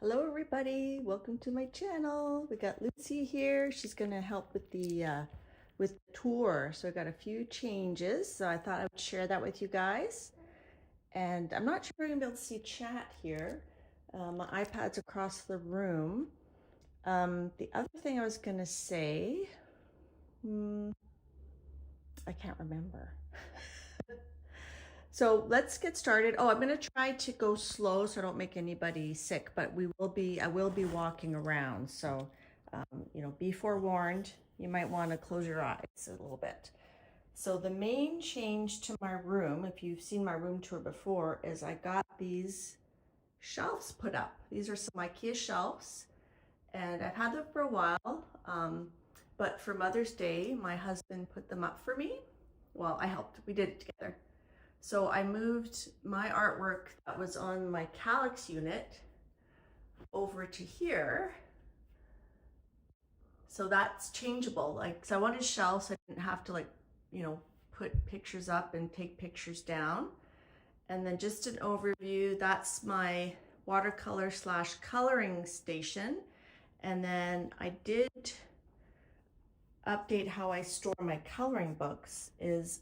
Hello everybody, welcome to my channel. We got Lucy here. She's gonna help with the tour. So I got a few changes. So I thought I would share that with you guys. And I'm not sure we're gonna be able to see chat here. My iPad's across the room. The other thing I was gonna say, I can't remember. So let's get started. Oh, I'm going to try to go slow so I don't make anybody sick, but I will be walking around. So, be forewarned. You might want to close your eyes a little bit. So the main change to my room, if you've seen my room tour before, is I got these shelves put up. These are some IKEA shelves, and I've had them for a while. But for Mother's Day, my husband put them up for me. Well, I helped. We did it together. So I moved my artwork that was on my Kallax unit over to here. So that's changeable. Like, so I wanted shelves. So I didn't have to put pictures up and take pictures down. And then just an overview, that's my watercolor / coloring station. And then I did update how I store my coloring books.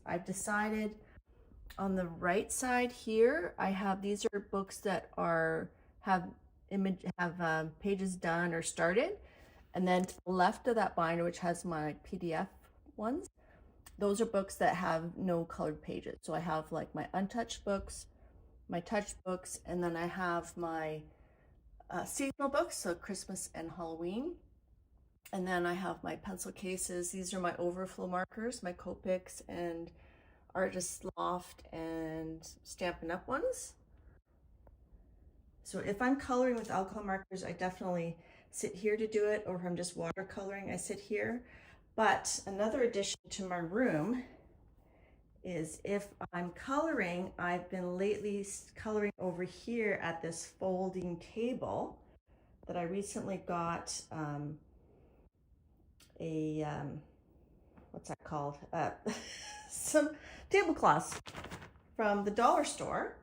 I've decided on the right side here, I have, these are books that have pages done or started. And then to the left of that binder, which has my PDF ones, those are books that have no colored pages. So I have like my untouched books, my touched books, and then I have my seasonal books, so Christmas and Halloween. And then I have my pencil cases. These are my overflow markers, my Copics and Artist Loft and Stampin' Up! Ones. So if I'm coloring with alcohol markers, I definitely sit here to do it, or if I'm just watercoloring, I sit here. But another addition to my room is if I'm coloring, I've been lately coloring over here at this folding table that I recently got what's that called? Some tablecloths from the dollar store.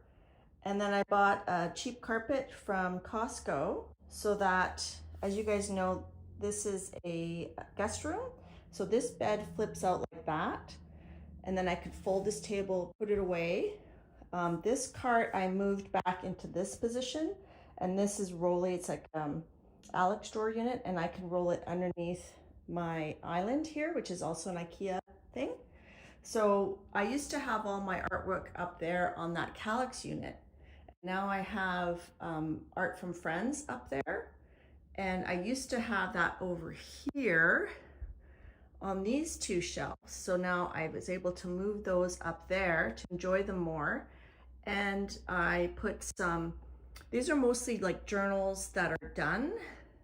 And then I bought a cheap carpet from Costco so that, as you guys know, this is a guest room. So this bed flips out like that. And then I could fold this table, put it away. This cart I moved back into this position. And this is rolly, it's like Alex drawer unit, and I can roll it underneath my island here, which is also an IKEA thing. So I used to have all my artwork up there on that Kallax unit. Now I have art from friends up there. And I used to have that over here on these two shelves. So now I was able to move those up there to enjoy them more. And I put these are mostly like journals that are done.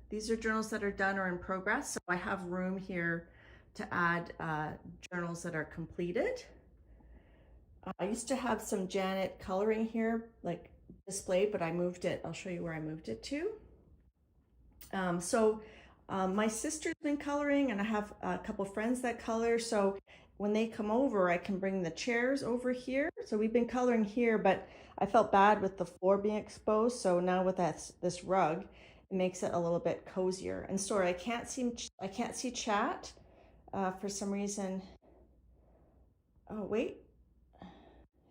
These are journals that are done or in progress. So I have room here to add journals that are completed. I used to have some Janet coloring here, like displayed, but I moved it. I'll show you where I moved it to. My sister's been coloring, and I have a couple friends that color. So when they come over, I can bring the chairs over here. So we've been coloring here, but I felt bad with the floor being exposed. So now with this rug, it makes it a little bit cozier. And sorry, I can't see chat for some reason. Oh wait,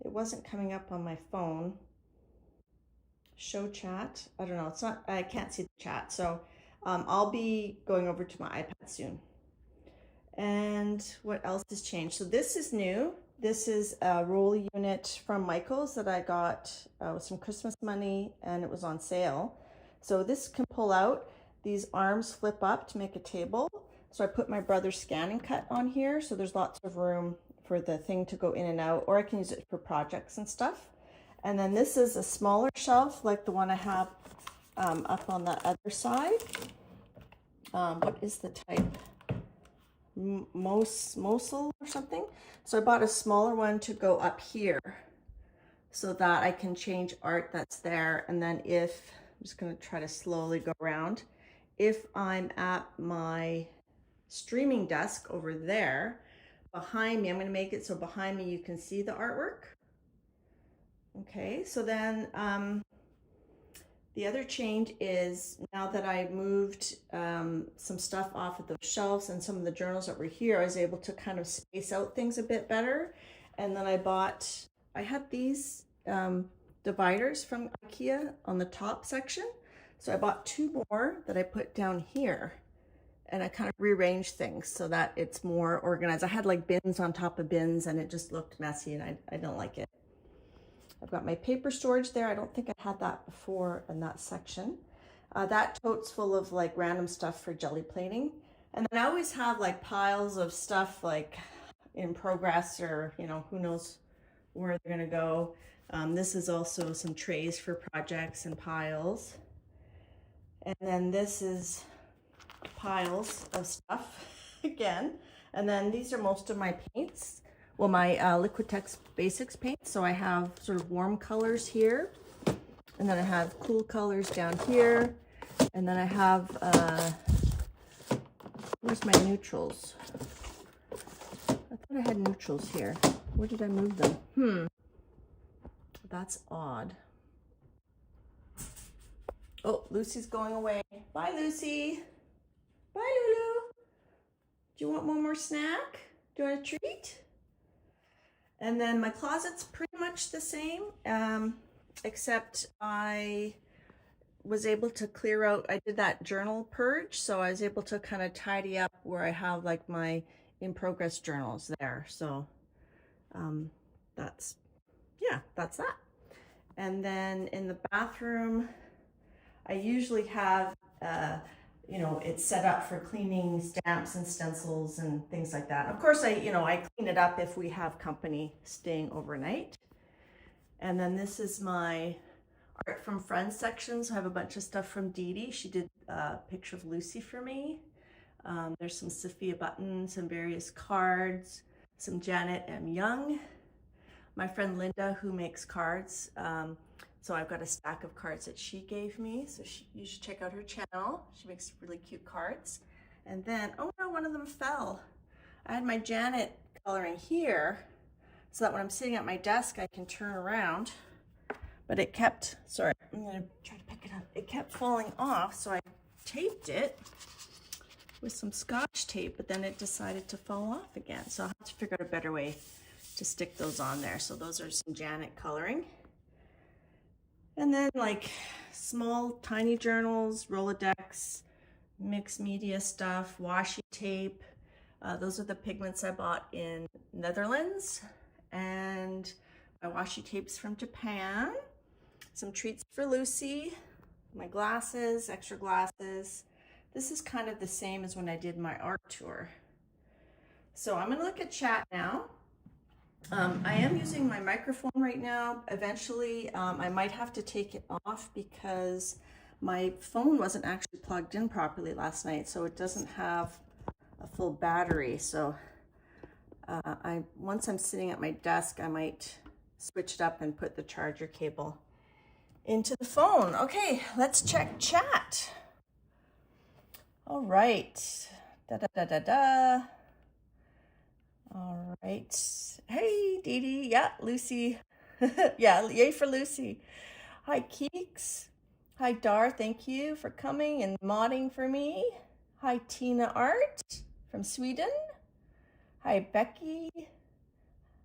it wasn't coming up on my phone. Show chat. I don't know. It's not. I can't see the chat. So I'll be going over to my iPad soon. And what else has changed? So this is new. This is a roll unit from Michaels that I got with some Christmas money, and it was on sale. So this can pull out. These arms flip up to make a table. So I put my brother's scanning cut on here. So there's lots of room for the thing to go in and out, or I can use it for projects and stuff. And then this is a smaller shelf like the one I have up on the other side. What is the type? Mosel or something. So I bought a smaller one to go up here so that I can change art that's there. And then I'm just going to try to slowly go around. If I'm at my streaming desk over there, behind me, I'm going to make it so behind me you can see the artwork. Okay, so then The other change is now that I moved some stuff off of the shelves and some of the journals that were here, I was able to kind of space out things a bit better. And then I had these dividers from IKEA on the top section. So I bought 2 more that I put down here, and I kind of rearranged things so that it's more organized. I had like bins on top of bins and it just looked messy, and I don't like it. I've got my paper storage there. I don't think I had that before in that section. That tote's full of like random stuff for jelly plating. And then I always have like piles of stuff like in progress, or, you know, who knows where they're gonna go. This is also some trays for projects and piles. And then this is piles of stuff again. And then these are most of my paints. Well, my Liquitex Basics paint. So I have sort of warm colors here, and then I have cool colors down here, and then I have, where's my neutrals? I thought I had neutrals here. Where did I move them? That's odd. Oh, Lucy's going away. Bye, Lucy. Bye, Lulu. Do you want one more snack? Do you want a treat? And then my closet's pretty much the same, except I was able to clear out, I did that journal purge, so I was able to kind of tidy up where I have like my in progress journals there. So that's that. And then in the bathroom, I usually have, you know, it's set up for cleaning stamps and stencils and things like that. Of course, I clean it up if we have company staying overnight. And then this is my art from friends section. So I have a bunch of stuff from Dee Dee. She did a picture of Lucy for me. There's some Sophia buttons, some various cards, some Janet M. Young, my friend Linda, who makes cards. So I've got a stack of cards that she gave me. So you should check out her channel. She makes really cute cards. And then, oh no, one of them fell. I had my Janet coloring here so that when I'm sitting at my desk, I can turn around. But it kept, sorry, I'm gonna try to pick it up. It kept falling off, so I taped it with some Scotch tape, but then it decided to fall off again. So I'll have to figure out a better way to stick those on there. So those are some Janet coloring. And then like small, tiny journals, Rolodex, mixed media stuff, washi tape. Those are the pigments I bought in Netherlands. And my washi tapes from Japan. Some treats for Lucy. My glasses, extra glasses. This is kind of the same as when I did my art tour. So I'm gonna look at chat now. I am using my microphone right now. Eventually, I might have to take it off because my phone wasn't actually plugged in properly last night, so it doesn't have a full battery. So once I'm sitting at my desk, I might switch it up and put the charger cable into the phone. Okay, let's check chat. All right. Da-da-da-da-da. All right. Hey, Dee Dee. Yeah, Lucy. Yeah, yay for Lucy. Hi, Keeks. Hi, Dar. Thank you for coming and modding for me. Hi, Tina Art from Sweden. Hi, Becky.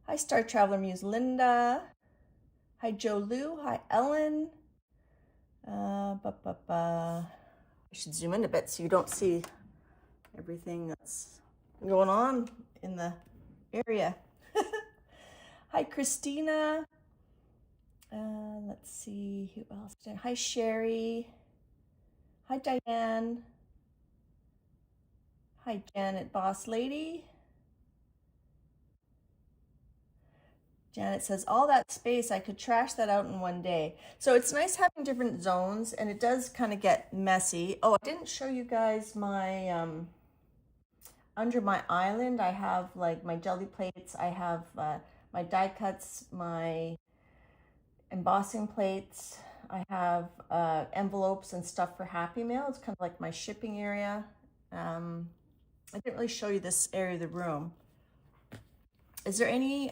Hi, Star Traveler Muse Linda. Hi, Joe Lou. Hi, Ellen. I should zoom in a bit so you don't see everything that's going on in the area. Hi, Christina. Let's see who else. Hi, Sherry. Hi, Diane. Hi, Janet Boss Lady. Janet says, all that space, I could trash that out in one day. So it's nice having different zones, and it does kind of get messy. Oh, I didn't show you guys my, under my island, I have like my jelly plates. I have my die cuts, my embossing plates. I have envelopes and stuff for Happy Mail. It's kind of like my shipping area. I didn't really show you this area of the room. Is there any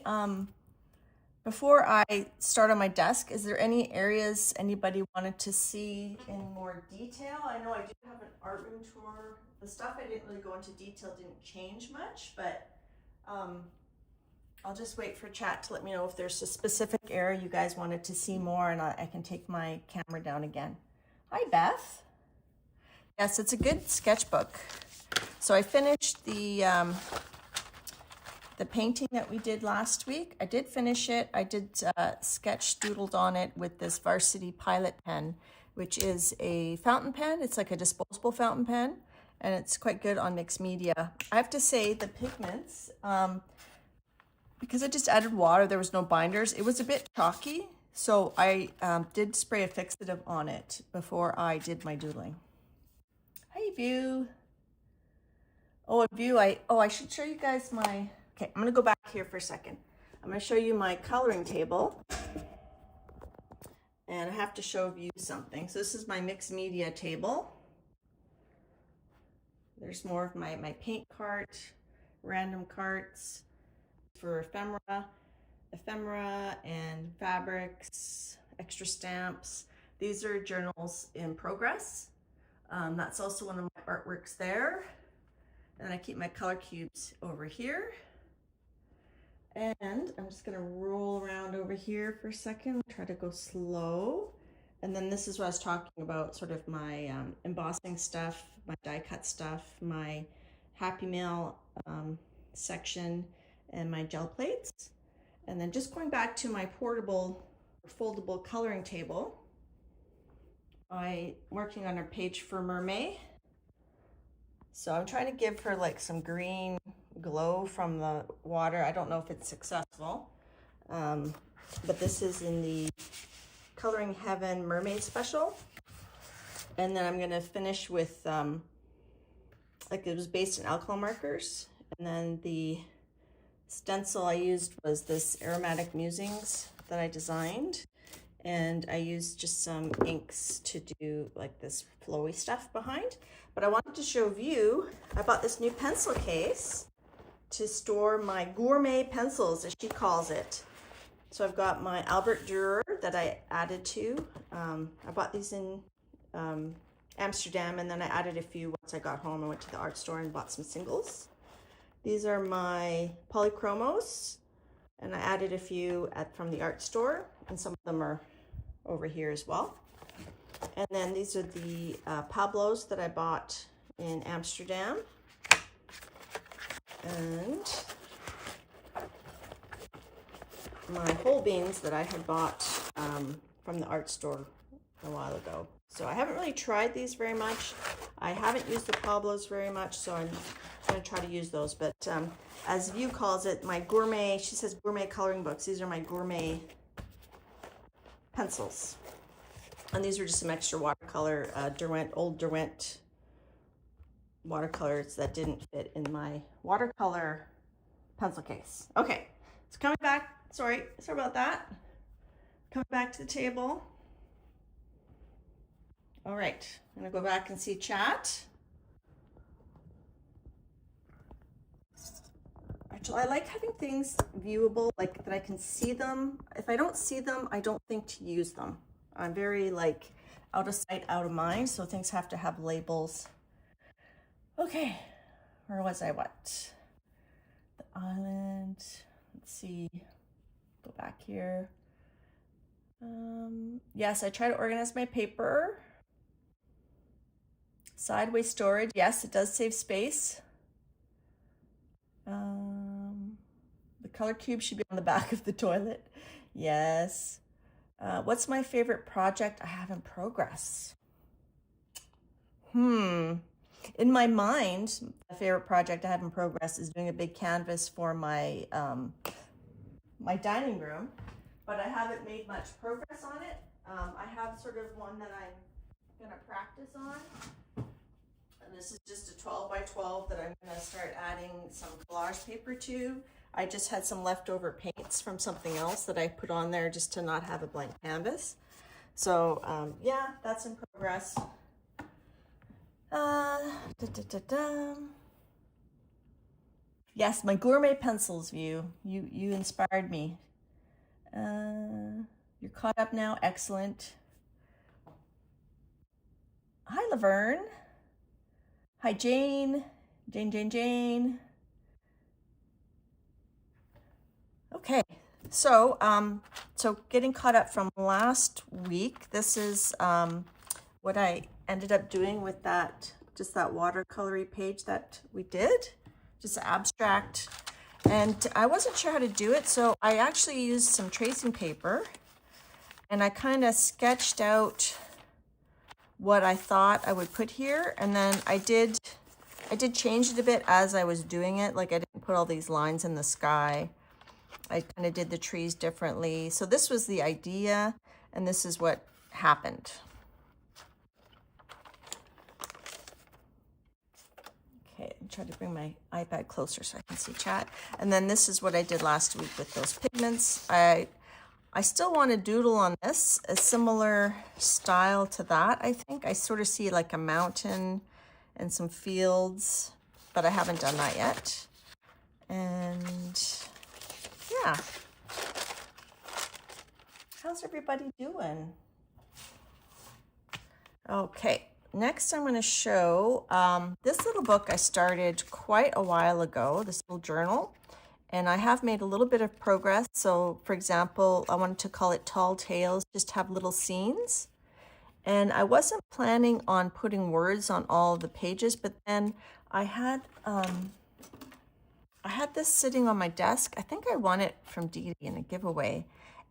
Before I start on my desk, is there any areas anybody wanted to see in more detail? I know I do have an art room tour. The stuff I didn't really go into detail didn't change much, but I'll just wait for chat to let me know if there's a specific area you guys wanted to see more, and I can take my camera down again. Hi, Beth. Yes, it's a good sketchbook. So I finished the painting that we did last week. I did finish it. I did sketch doodled on it with this Varsity Pilot pen, which is a fountain pen. It's like a disposable fountain pen, and it's quite good on mixed media. I have to say the pigments, because I just added water, there was no binders. It was a bit chalky, so I did spray a fixative on it before I did my doodling. Hi, View. Oh, View, I should show you guys my, okay, I'm gonna go back here for a second. I'm gonna show you my coloring table. And I have to show you something. So this is my mixed media table. There's more of my paint cart, random carts for ephemera and fabrics, extra stamps. These are journals in progress. That's also one of my artworks there. And I keep my color cubes over here. And I'm just gonna roll around over here for a second, try to go slow. And then this is what I was talking about, sort of my embossing stuff, my die cut stuff, my Happy Mail section, and my gel plates. And then just going back to my portable, foldable coloring table, I'm working on a page for Mermaid. So I'm trying to give her like some green glow from the water. I don't know if it's successful, but this is in the Coloring Heaven Mermaid Special. And then I'm gonna finish with, like it was based in alcohol markers. And then the stencil I used was this Aromatic Musings that I designed. And I used just some inks to do like this flowy stuff behind. But I wanted to show you, I bought this new pencil case to store my gourmet pencils, as she calls it. So I've got my Albert Dürer that I added to. I bought these in Amsterdam, and then I added a few once I got home. I went to the art store and bought some singles. These are my Polychromos, and I added a few from the art store, and some of them are over here as well. And then these are the Pablos that I bought in Amsterdam. And my Holbeins that I had bought from the art store a while ago. So I haven't really tried these very much. I haven't used the Pablos very much, so I'm going to try to use those. But as View calls it, my gourmet, she says gourmet coloring books. These are my gourmet pencils. And these are just some extra watercolor, old Derwent watercolors that didn't fit in my watercolor pencil case. Okay, so coming back, sorry about that. Coming back to the table. All right, I'm gonna go back and see chat. Actually, I like having things viewable, like that I can see them. If I don't see them, I don't think to use them. I'm very like out of sight, out of mind, so things have to have labels. Okay, where was I? What? The island. Let's see. Go back here. Yes, I try to organize my paper. Sideways storage. Yes, it does save space. The color cube should be on the back of the toilet. Yes. What's my favorite project I have in progress? In my mind, my favorite project I have in progress is doing a big canvas for my my dining room, but I haven't made much progress on it. I have sort of one that I'm gonna practice on, and this is just a 12 by 12 that I'm gonna start adding some collage paper to. I just had some leftover paints from something else that I put on there just to not have a blank canvas. So yeah, that's in progress. Yes, my gourmet pencils, View. You inspired me. You're caught up now. Excellent. Hi, Laverne. Hi, Jane. Jane. Okay, so getting caught up from last week. This is what I ended up doing with that, just that watercolory page that we did, just abstract. And I wasn't sure how to do it, so I actually used some tracing paper and I kind of sketched out what I thought I would put here. And then I did change it a bit as I was doing it. Like I didn't put all these lines in the sky. I kind of did the trees differently. So this was the idea, and this is what happened. Okay, I'm trying to bring my iPad closer so I can see chat. And then this is what I did last week with those pigments. I still want to doodle on this, a similar style to that, I think. I sort of see like a mountain and some fields, but I haven't done that yet. And yeah. How's everybody doing? Okay, next I'm going to show this little book I started quite a while ago, this little journal. And I have made a little bit of progress. So for example, I wanted to call it Tall Tales, just have little scenes. And I wasn't planning on putting words on all the pages, but then I had this sitting on my desk. I think I won it from Dee Dee in a giveaway.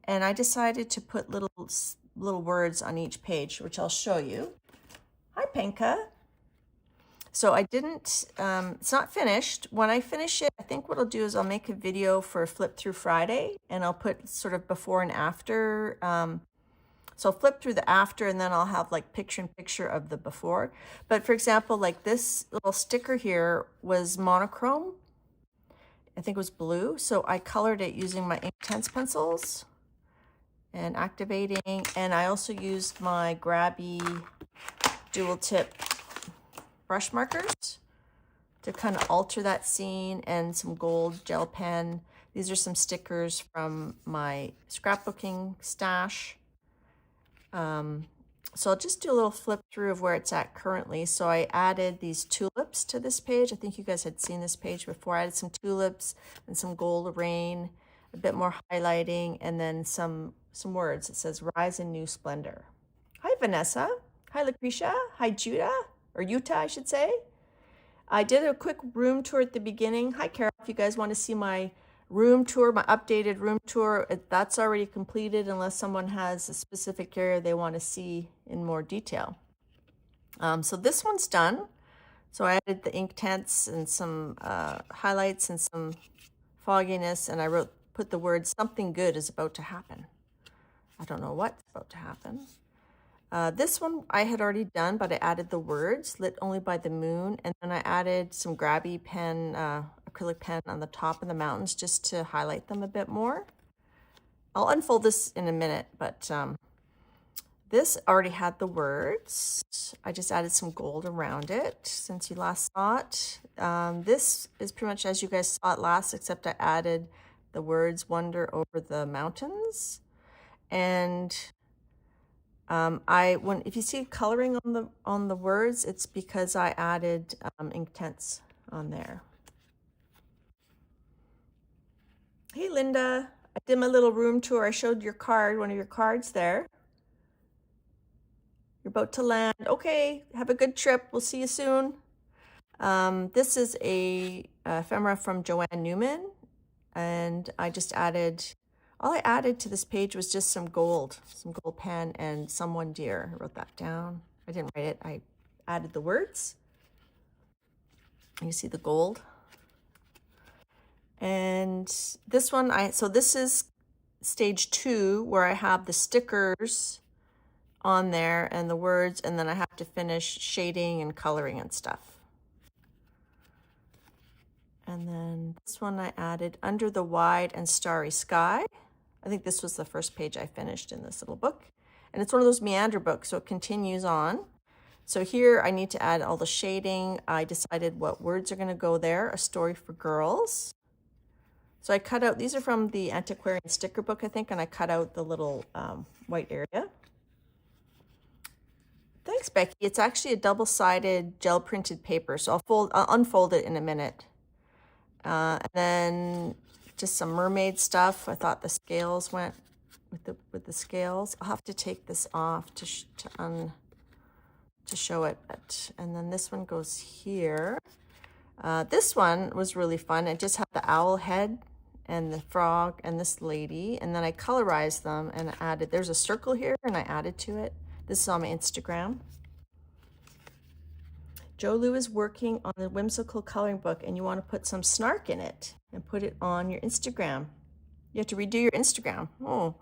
And I decided to put little words on each page, which I'll show you. Hi, Penka. So I didn't, it's not finished. When I finish it, I think what I'll do is I'll make a video for Flip Through Friday, and I'll put sort of before and after. So I'll flip through the after, and then I'll have like picture-in-picture of the before. But for example, like this little sticker here was monochrome. I think it was blue. So I colored it using my Inktense pencils and activating. And I also used my Grabby dual tip brush markers to kind of alter that scene, and some gold gel pen. These are some stickers from my scrapbooking stash. So I'll just do a little flip through of where it's at currently. So I added these tulips to this page. I think you guys had seen this page before. I added some tulips and some gold rain, a bit more highlighting, and then some words. It says Rise in New Splendor. Hi, Vanessa. Hi, Lucretia. Hi, Judah. Or Utah, I should say. I did a quick room tour at the beginning. Hi, Carol. If you guys want to see my room tour, my updated room tour, that's already completed unless someone has a specific area they want to see in more detail. So this one's done. So I added the Inktense and some highlights and some fogginess, and I put the words "something good is about to happen." I don't know what's about to happen. This one I had already done, but I added the words "lit only by the moon," and then I added some Grabby pen, acrylic pen on the top of the mountains just to highlight them a bit more. I'll unfold this in a minute, but this already had the words. I just added some gold around it since you last saw it. This is pretty much as you guys saw it last, except I added the words "wonder over the mountains." And if you see coloring on the words, it's because I added Inktense on there. Hey, Linda. I did my little room tour. I showed your card, one of your cards there. You're about to land. Okay, have a good trip. We'll see you soon. This is a ephemera from Joanne Newman, and I just added, all I added to this page was just some gold pen and someone dear. I wrote that down. I didn't write it. I added the words. You see the gold. And this one, so this is stage 2 where I have the stickers on there and the words, and then I have to finish shading and coloring and stuff. And then this one I added Under the Wide and Starry Sky. I think this was the first page I finished in this little book. And it's one of those meander books, so it continues on. So here I need to add all the shading. I decided what words are going to go there. A Story for Girls. So I cut out, these are from the Antiquarian sticker book, I think, and I cut out the little white area. Thanks, Becky. It's actually a double-sided gel printed paper, so I'll unfold it in a minute. And then just some mermaid stuff. I thought the scales went with the scales. I'll have to take this off to show it. And then this one goes here. This one was really fun. It just had the owl head and the frog and this lady, and then I colorized them and added, there's a circle here and I added to it. This is on my Instagram. Jo Lou is working on the whimsical coloring book and you want to put some snark in it and put it on your Instagram. You have to redo your Instagram. Oh,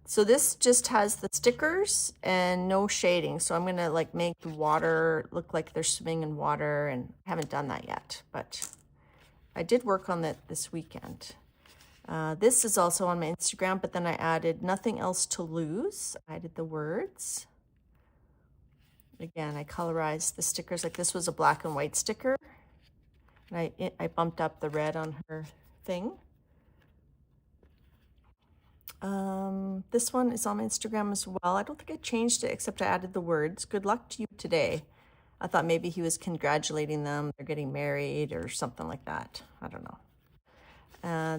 so this just has the stickers and no shading. So I'm going to like make the water look like they're swimming in water, and I haven't done that yet, but I did work on that this weekend. This is also on my Instagram, but then I added nothing else to lose. I added the words. Again, I colorized the stickers. Like this was a black and white sticker. And I bumped up the red on her thing. This one is on my Instagram as well. I don't think I changed it except I added the words. Good luck to you today. I thought maybe he was congratulating them. They're getting married or something like that. I don't know.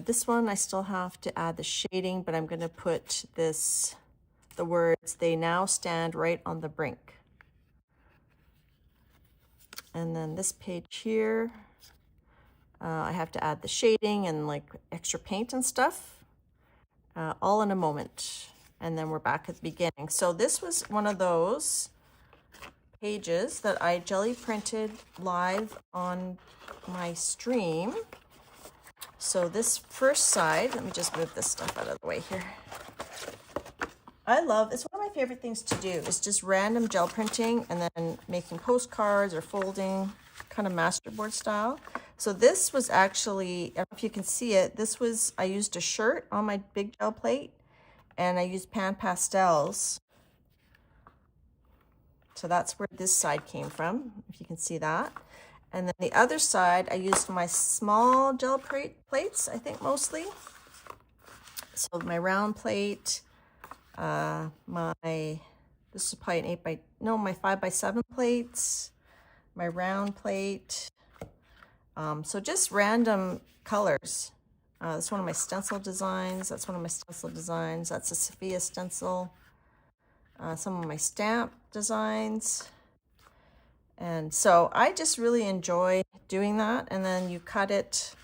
This one I still have to add the shading, but I'm going to put the words, they now stand right on the brink. And then this page here, I have to add the shading and like extra paint and stuff, all in a moment. And then we're back at the beginning. So this was one of those pages that I jelly printed live on my stream. So this first side, let me just move this stuff out of the way here. It's one of my favorite things to do is just random gel printing and then making postcards or folding, kind of masterboard style. So this was actually, I don't know if you can see it, I used a shirt on my big gel plate and I used pan pastels. So that's where this side came from, if you can see that. And then the other side, I used my small gel plates, I think mostly. So my round plate, this is probably my 5x7 plates, my round plate. So just random colors. That's one of my stencil designs. That's one of my stencil designs. That's a Sophia stencil. Some of my stamp designs. And so I just really enjoy doing that. And then you cut it.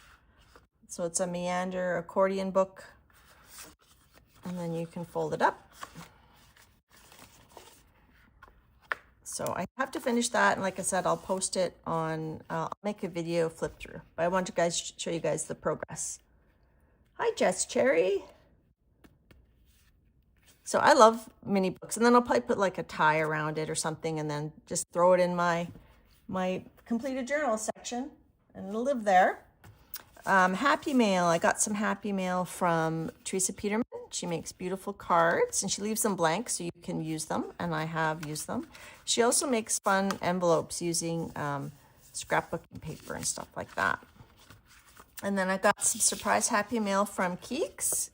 So it's a meander accordion book. And then you can fold it up. So I have to finish that. And like I said, I'll post it on, I'll make a video flip through. But I want to show you guys the progress. Hi, Jess Cherry. So I love mini books. And then I'll probably put like a tie around it or something and then just throw it in my completed journal section and it'll live there. Happy mail. I got some happy mail from Teresa Peterman. She makes beautiful cards and she leaves them blank so you can use them, and I have used them. She also makes fun envelopes using scrapbooking paper and stuff like that. And then I got some surprise happy mail from Keeks.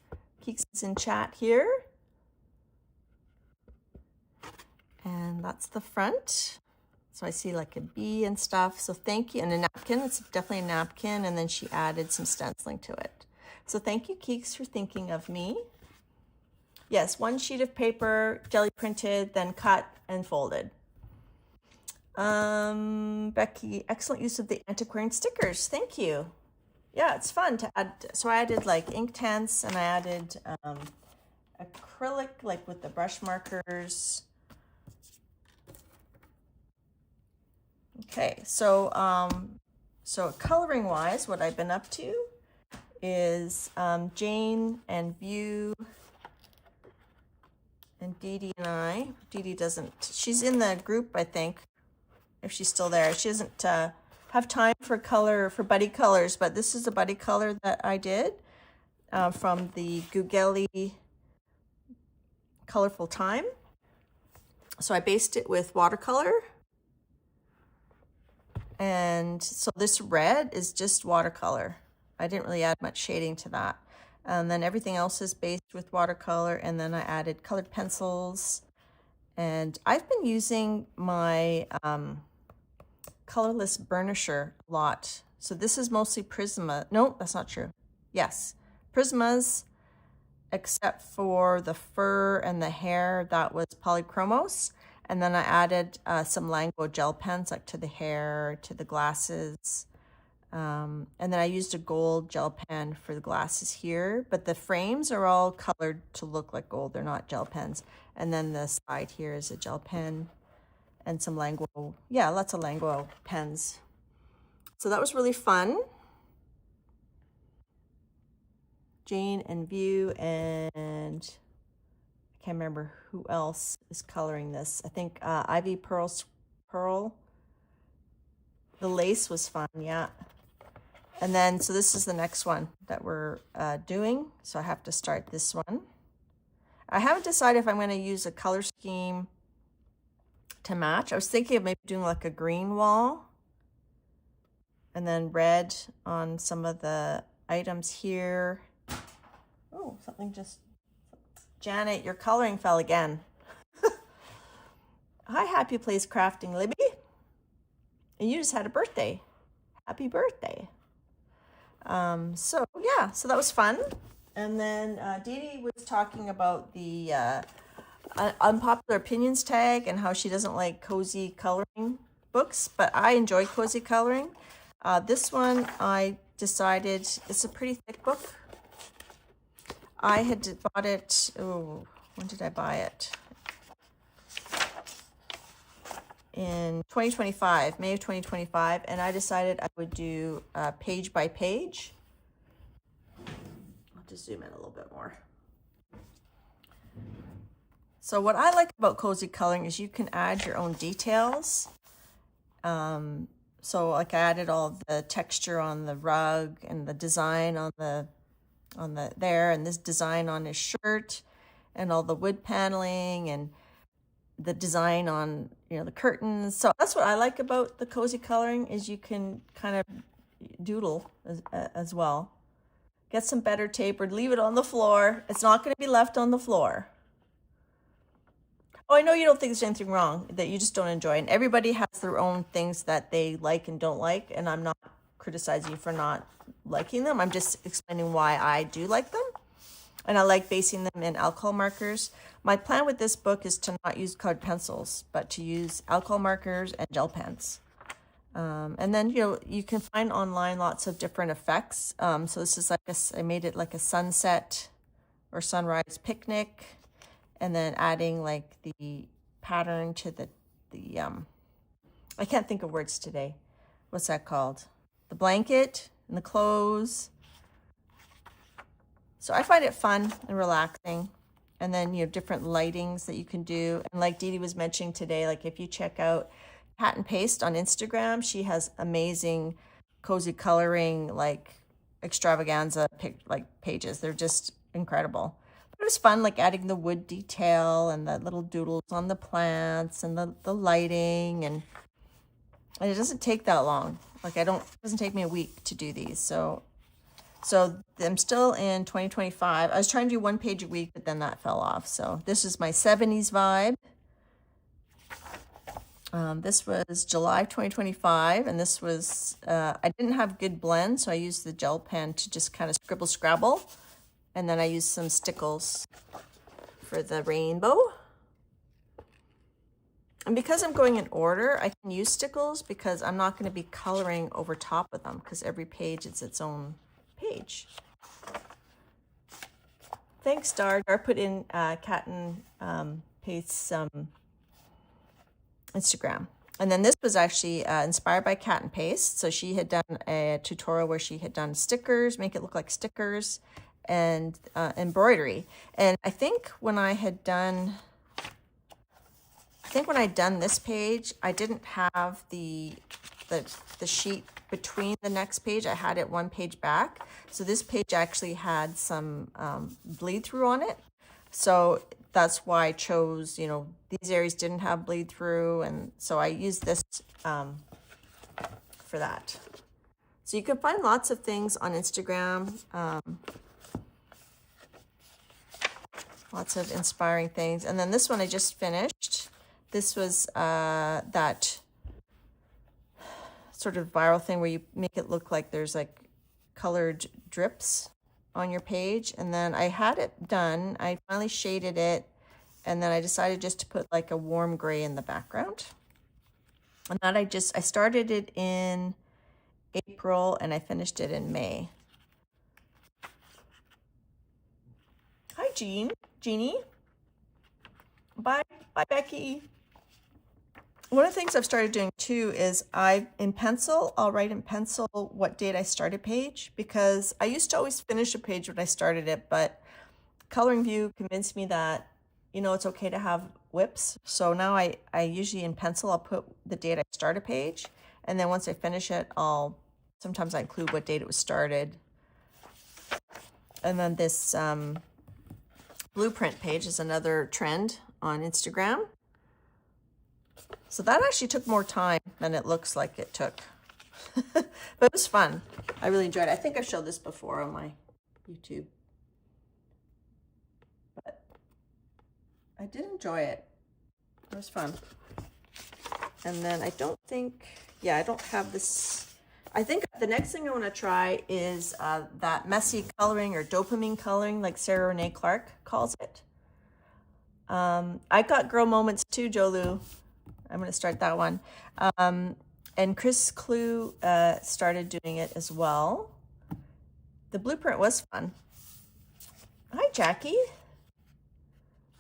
Keeks is in chat here. And that's the front. So I see like a bee and stuff. So thank you. And a napkin. It's definitely a napkin. And then she added some stenciling to it. So thank you, Keeks, for thinking of me. Yes, one sheet of paper, jelly printed, then cut and folded. Becky, excellent use of the antiquarian stickers. Thank you. Yeah, it's fun to add. So I added like Inktense and I added acrylic, like with the brush markers. Okay, so so coloring wise, what I've been up to is Jane and View and Dee Dee and I. Dee Dee doesn't, she's in the group, I think, if she's still there. She doesn't have time for buddy colors, but this is a buddy color that I did from the Googelli Colorful Time. So I based it with watercolor. And so this red is just watercolor. I didn't really add much shading to that. And then everything else is based with watercolor, and then I added colored pencils. And I've been using my colorless burnisher a lot. So this is mostly Prisma. No, that's not true. Yes, Prismas, except for the fur and the hair, that was Polychromos. And then I added some Lango gel pens, like to the hair, to the glasses. And then I used a gold gel pen for the glasses here, but the frames are all colored to look like gold. They're not gel pens. And then the side here is a gel pen and some Lango, yeah, lots of Lango pens. So that was really fun. Jane and View, and I can't remember who else is coloring this. I think Ivy Pearl. The lace was fun, yeah. And then, so this is the next one that we're doing. So I have to start this one. I haven't decided if I'm going to use a color scheme to match. I was thinking of maybe doing like a green wall and then red on some of the items here. Oh, something just... Janet, your coloring fell again. Hi, Happy Place Crafting, Libby. And you just had a birthday. Happy birthday. So yeah, so that was fun. And then Dee Dee was talking about the unpopular opinions tag and how she doesn't like cozy coloring books, but I enjoy cozy coloring. This one I decided, it's a pretty thick book. I had bought it, oh, when did I buy it? In 2025, May of 2025, and I decided I would do page by page. I'll just zoom in a little bit more. So what I like about cozy coloring is you can add your own details. So like I added all the texture on the rug and the design on the there, and this design on his shirt, and all the wood paneling and the design on, you know, the curtains. So that's what I like about the cozy coloring, is you can kind of doodle as well. Get some better tape or leave it on the floor. It's not going to be left on the floor. Oh, I know you don't think there's anything wrong, that you just don't enjoy. And everybody has their own things that they like and don't like. And I'm not criticizing you for not liking them. I'm just explaining why I do like them. And I like basing them in alcohol markers. My plan with this book is to not use colored pencils, but to use alcohol markers and gel pens. And then, you know, you can find online lots of different effects. So this is like I made it like a sunset or sunrise picnic, and then adding like the pattern to the I can't think of words today. What's that called? The blanket and the clothes. So I find it fun and relaxing. And then, you know, different lightings that you can do. And like Dee Dee was mentioning today, like if you check out Cat and Paste on Instagram, she has amazing cozy coloring, like extravaganza pages. They're just incredible. But it was fun, like adding the wood detail and the little doodles on the plants and the lighting. And it doesn't take that long. Like it doesn't take me a week to do these. So I'm still in 2025. I was trying to do one page a week, but then that fell off. So this is my 70s vibe. This was July 2025, and this was, I didn't have good blend, so I used the gel pen to just kind of scrabble. And then I used some stickles for the rainbow. And because I'm going in order, I can use stickles because I'm not going to be coloring over top of them, because every page is its own page. Thanks, Dar. Dar put in Cat and Paste's Instagram. And then this was actually inspired by Cat and Paste. So she had done a tutorial where she had done stickers, make it look like stickers, and embroidery. And I think when I'd done this page, I didn't have the sheet between the next page. I had it one page back. So this page actually had some bleed through on it. So that's why I chose, you know, these areas didn't have bleed through. And so I used this for that. So you can find lots of things on Instagram, lots of inspiring things. And then this one I just finished. This was that sort of viral thing where you make it look like there's like colored drips on your page. And then I had it done. I finally shaded it. And then I decided just to put like a warm gray in the background. And that I started it in April and I finished it in May. Hi, Jeannie. Bye, Becky. One of the things I've started doing too is I'll write in pencil what date I started page, because I used to always finish a page when I started it, but Coloring View convinced me that, you know, it's okay to have whips. So now I usually in pencil, I'll put the date I start a page. And then once I finish it, sometimes I include what date it was started. And then this blueprint page is another trend on Instagram. So that actually took more time than it looks like it took. But it was fun. I really enjoyed it. I think I've showed this before on my YouTube. But I did enjoy it. It was fun. And then I don't have this. I think the next thing I want to try is that messy coloring or dopamine coloring, like Sarah Renee Clark calls it. I got Girl Moments too, Jolu. I'm going to start that one. And Chris Clue started doing it as well. The blueprint was fun. Hi, Jackie.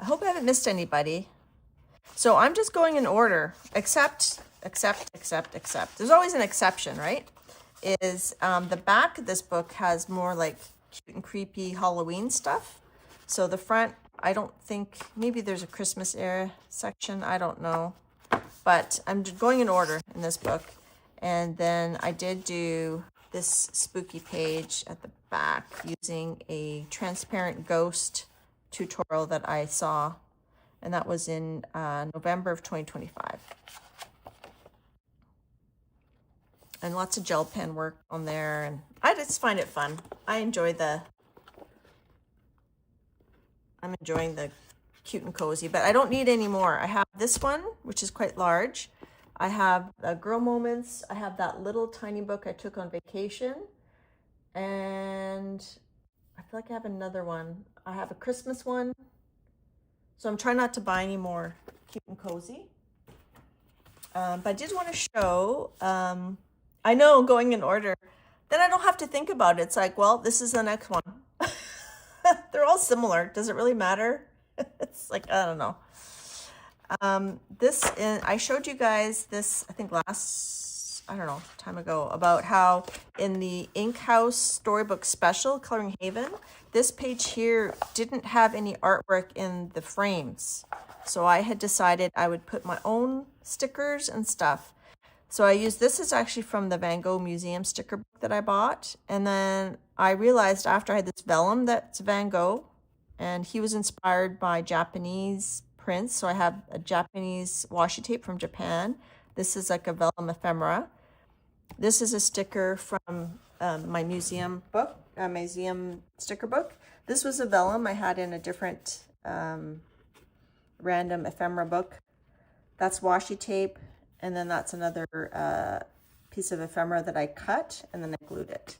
I hope I haven't missed anybody. So I'm just going in order, except. There's always an exception, right? The back of this book has more like cute and creepy Halloween stuff. So the front, I don't think, maybe there's a Christmas era section. I don't know. But I'm going in order in this book. And then I did do this spooky page at the back using a transparent ghost tutorial that I saw. And that was in November of 2025. And lots of gel pen work on there. And I just find it fun. I'm enjoying the cute and cozy, but I don't need any more. I have this one, which is quite large. I have Girl Moments. I have that little tiny book I took on vacation. And I feel like I have another one. I have a Christmas one. So I'm trying not to buy any more cute and cozy. But I did want to show, I know going in order, then I don't have to think about it. It's like, well, this is the next one. They're all similar. Does it really matter? It's like, I don't know. I showed you guys this, I think time ago, about how in the Ink House Storybook Special, Coloring Haven, this page here didn't have any artwork in the frames. So I had decided I would put my own stickers and stuff. So I used, this is actually from the Van Gogh Museum sticker book that I bought. And then I realized after I had this vellum that's Van Gogh, and he was inspired by Japanese prints. So I have a Japanese washi tape from Japan. This is like a vellum ephemera. This is a sticker from my museum book, museum sticker book. This was a vellum I had in a different random ephemera book. That's washi tape. And then that's another piece of ephemera that I cut and then I glued it.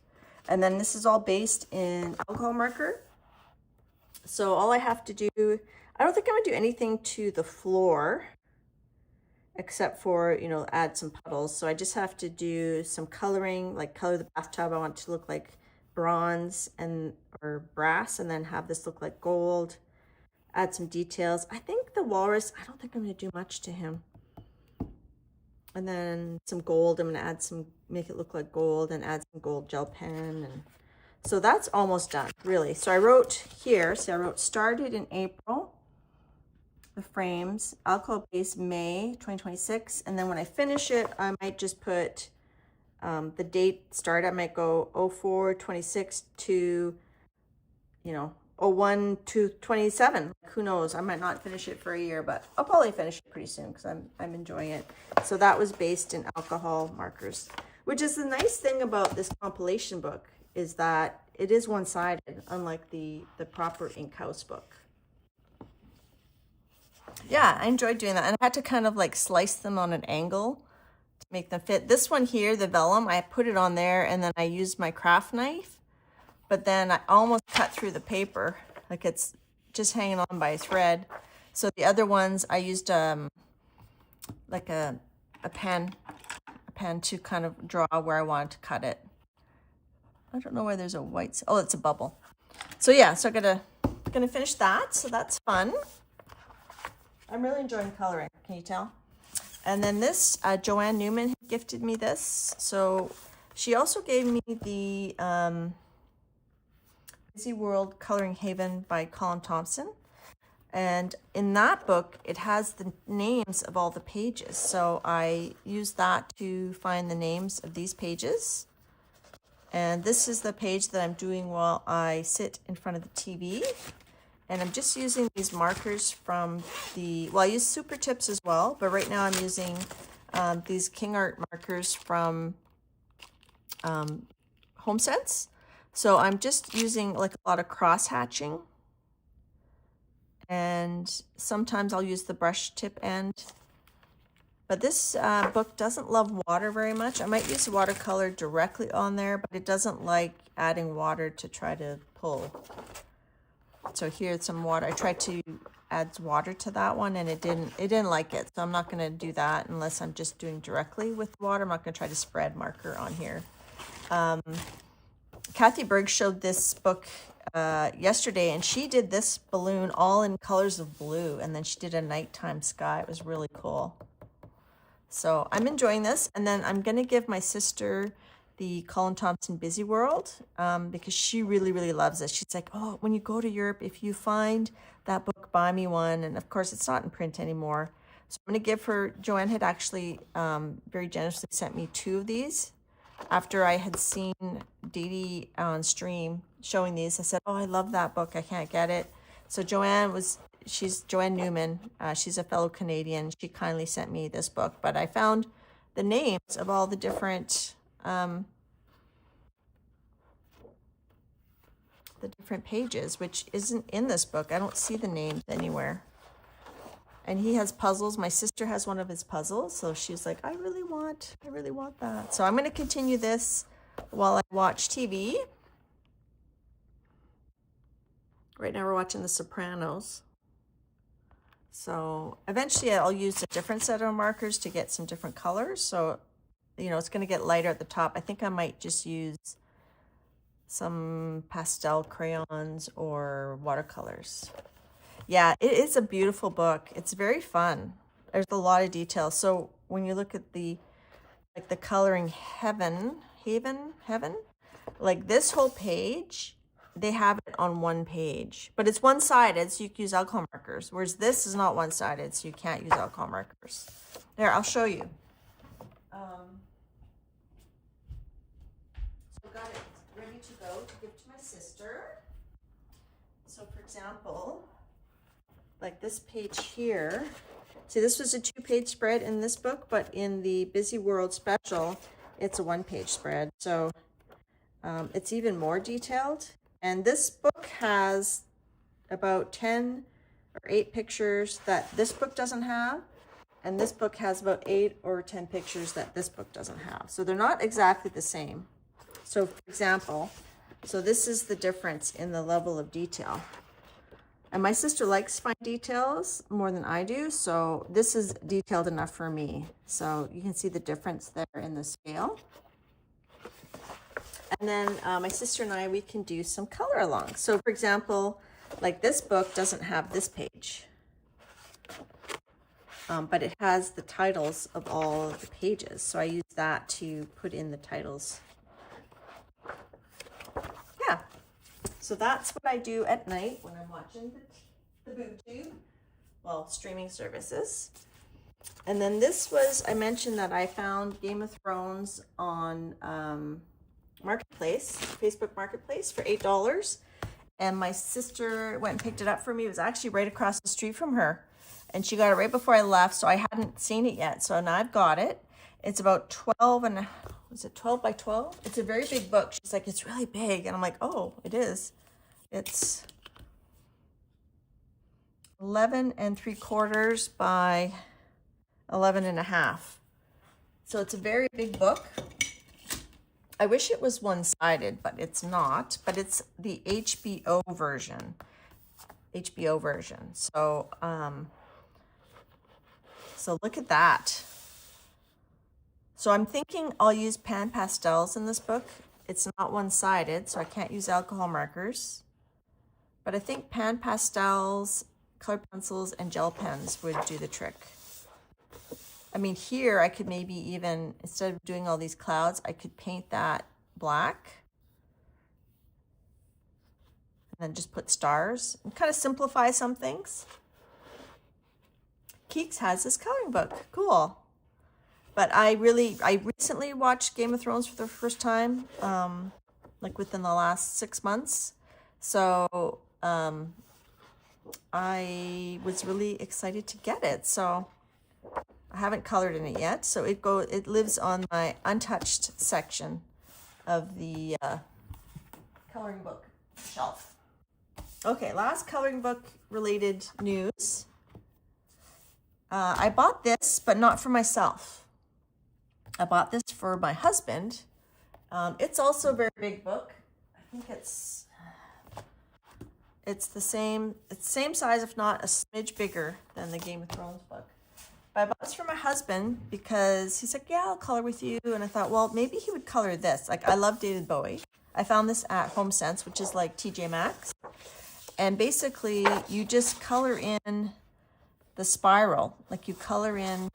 And then this is all based in alcohol marker. So all I have to do, I don't think I'm gonna do anything to the floor except for, add some puddles. So I just have to do some coloring, like color the bathtub. I want it to look like bronze or brass, and then have this look like gold. Add some details. I think the walrus, I don't think I'm gonna do much to him. And then some gold, I'm gonna make it look like gold and add some gold gel pen. And so that's almost done, really. So I wrote here, started in April, the frames, alcohol base May 2026. And then when I finish it, I might just put the date start. I might go 04/26 to, 01/27. Who knows? I might not finish it for a year, but I'll probably finish it pretty soon because I'm enjoying it. So that was based in alcohol markers. which is the nice thing about this compilation book, is that it is one-sided, unlike the proper Ink House book. Yeah, I enjoyed doing that. And I had to kind of like slice them on an angle to make them fit. This one here, the vellum, I put it on there and then I used my craft knife, but then I almost cut through the paper. Like it's just hanging on by a thread. So the other ones I used like a pen to kind of draw where I wanted to cut it. I don't know where there's a white, oh, it's a bubble. So yeah, so I'm gonna finish that. So that's fun. I'm really enjoying coloring, can you tell? And then this, Joanne Newman gifted me this. So she also gave me the Busy World Coloring Haven by Colin Thompson. And in that book, it has the names of all the pages. So I used that to find the names of these pages. And this is the page that I'm doing while I sit in front of the TV. And I'm just using these markers from well, I use Super Tips as well, but right now I'm using these King Art markers from HomeSense. So I'm just using like a lot of cross hatching. And sometimes I'll use the brush tip end. But this book doesn't love water very much. I might use watercolor directly on there, but it doesn't like adding water to try to pull. So here's some water. I tried to add water to that one and it didn't like it. So I'm not going to do that unless I'm just doing directly with water. I'm not going to try to spread marker on here. Kathy Berg showed this book yesterday and she did this balloon all in colors of blue and then she did a nighttime sky. It was really cool. So I'm enjoying this, and then I'm going to give my sister the Colin Thompson Busy World because she really, really loves it. She's like, oh, when you go to Europe, if you find that book, buy me one. And of course, it's not in print anymore. So I'm going to give her, Joanne had actually very generously sent me 2 of these. After I had seen Dee on stream showing these, I said, oh, I love that book. I can't get it. So she's Joanne Newman. She's a fellow Canadian. She kindly sent me this book, but I found the names of all the different pages, which isn't in this book. I don't see the names anywhere. And he has puzzles. My sister has one of his puzzles, so she's like, I really want that. So I'm going to continue this while I watch TV. Right now we're watching The Sopranos. So eventually I'll use a different set of markers to get some different colors. So, you know, it's going to get lighter at the top. I think I might just use some pastel crayons or watercolors. Yeah, it is a beautiful book. It's very fun. There's a lot of detail. So when you look at the coloring haven, like this whole page, they have it on one page, but it's one-sided, so you can use alcohol markers, whereas this is not one-sided, so you can't use alcohol markers. There, I'll show you. So I got it ready to go to give to my sister. So for example, like this page here, see, this was a 2-page spread in this book, but in the Busy World special, it's a 1-page spread. So it's even more detailed. And this book has about 10 or 8 pictures that this book doesn't have. And this book has about 8 or 10 pictures that this book doesn't have. So they're not exactly the same. So for example, so this is the difference in the level of detail. And my sister likes fine details more than I do. So this is detailed enough for me. So you can see the difference there in the scale. And then my sister and I, we can do some color along. So for example, like this book doesn't have this page, but it has the titles of all of the pages. So I use that to put in the titles. Yeah, so that's what I do at night when I'm watching the BoobTube, well, streaming services. And then this was, I mentioned that I found Game of Thrones on Marketplace, Facebook Marketplace for $8. And my sister went and picked it up for me. It was actually right across the street from her. And she got it right before I left, so I hadn't seen it yet. So now I've got it. It's about 12 and is it 12 by 12? It's a very big book. She's like, it's really big. And I'm like, oh, it is. It's 11 3/4 by 11 1/2. So it's a very big book. I wish it was one-sided, but it's not. But it's the HBO version. HBO version. So, so look at that. So I'm thinking I'll use pan pastels in this book. It's not one-sided, so I can't use alcohol markers. But I think pan pastels, colored pencils, and gel pens would do the trick. I mean, here I could maybe even, instead of doing all these clouds, I could paint that black. And then just put stars and kind of simplify some things. Keeks has this coloring book. Cool. But I recently watched Game of Thrones for the first time, like within the last 6 months. So I was really excited to get it. So I haven't colored in it yet. So it lives on my untouched section of the coloring book shelf. Okay, last coloring book related news. I bought this, but not for myself. I bought this for my husband. It's also a very big book. I think it's the same size, if not a smidge bigger than the Game of Thrones book. But I bought this for my husband because he's like, yeah, I'll color with you. And I thought, well, maybe he would color this. Like, I love David Bowie. I found this at HomeSense, which is like TJ Maxx. And basically, you just color in the spiral. Like, you color in.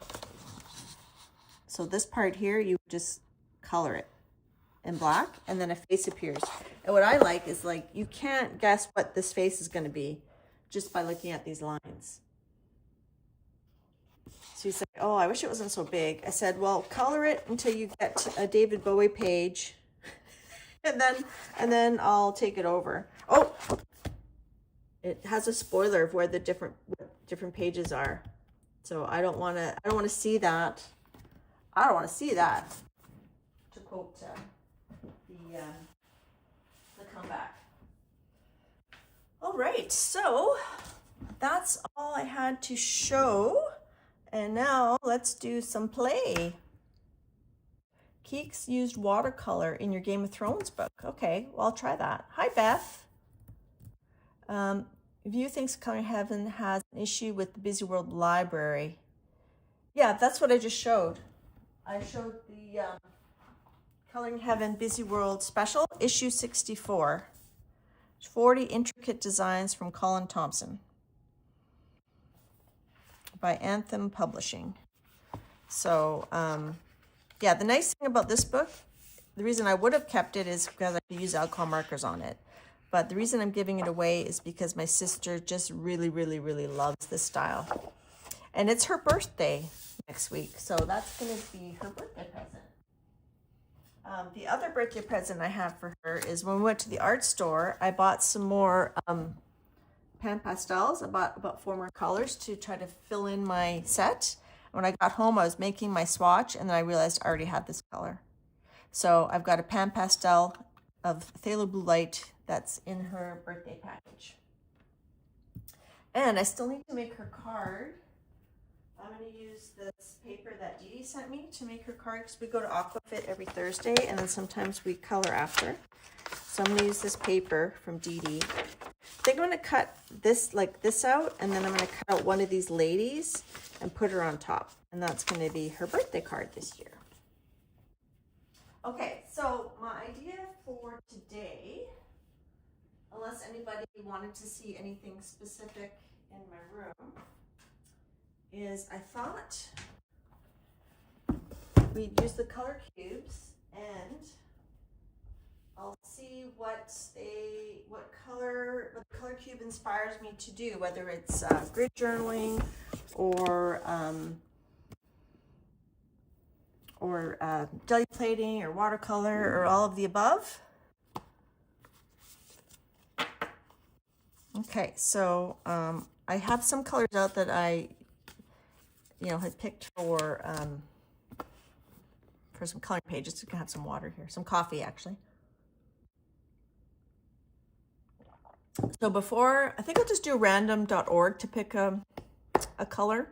So this part here, you just color it in black, and then a face appears. And what I like is, like, you can't guess what this face is going to be just by looking at these lines. So he's like, oh, I wish it wasn't so big. I said, well, color it until you get to a David Bowie page, and then I'll take it over. Oh, it has a spoiler of where the different pages are. So I don't want to see that. I don't want to see that, to quote the comeback. All right, so that's all I had to show. And now let's do some play. Keeks used watercolor in your Game of Thrones book. Okay, well, I'll try that. Hi, Beth. View thinks Coloring Heaven has an issue with the Busy World Library. Yeah, that's what I just showed. I showed the Coloring Heaven Busy World Special, issue 64. 40 intricate designs from Colin Thompson by Anthem Publishing. So, yeah, the nice thing about this book, the reason I would have kept it is because I could use alcohol markers on it. But the reason I'm giving it away is because my sister just really, really, really loves this style. And it's her birthday next week, so that's going to be her birthday present. The other birthday present I have for her is when we went to the art store, I bought some more pan pastels. I bought about 4 more colors to try to fill in my set. When I got home, I was making my swatch, and then I realized I already had this color. So I've got a pan pastel of Phthalo Blue Light that's in her birthday package. And I still need to make her card. I'm going to use this paper that Dee Dee sent me to make her card because we go to Aquafit every Thursday, and then sometimes we color after. So I'm going to use this paper from Dee Dee. I think I'm going to cut this like this out, and then I'm going to cut out one of these ladies and put her on top. And that's going to be her birthday card this year. Okay, so my idea for today, unless anybody wanted to see anything specific in my room, is I thought we'd use the color cubes, and I'll see what the color cube inspires me to do, whether it's grid journaling or jelly plating or watercolor or all of the above. Okay, so I have some colors out that I had picked for for some coloring pages. You can have some water here, some coffee actually. So before, I think I'll just do random.org to pick a color.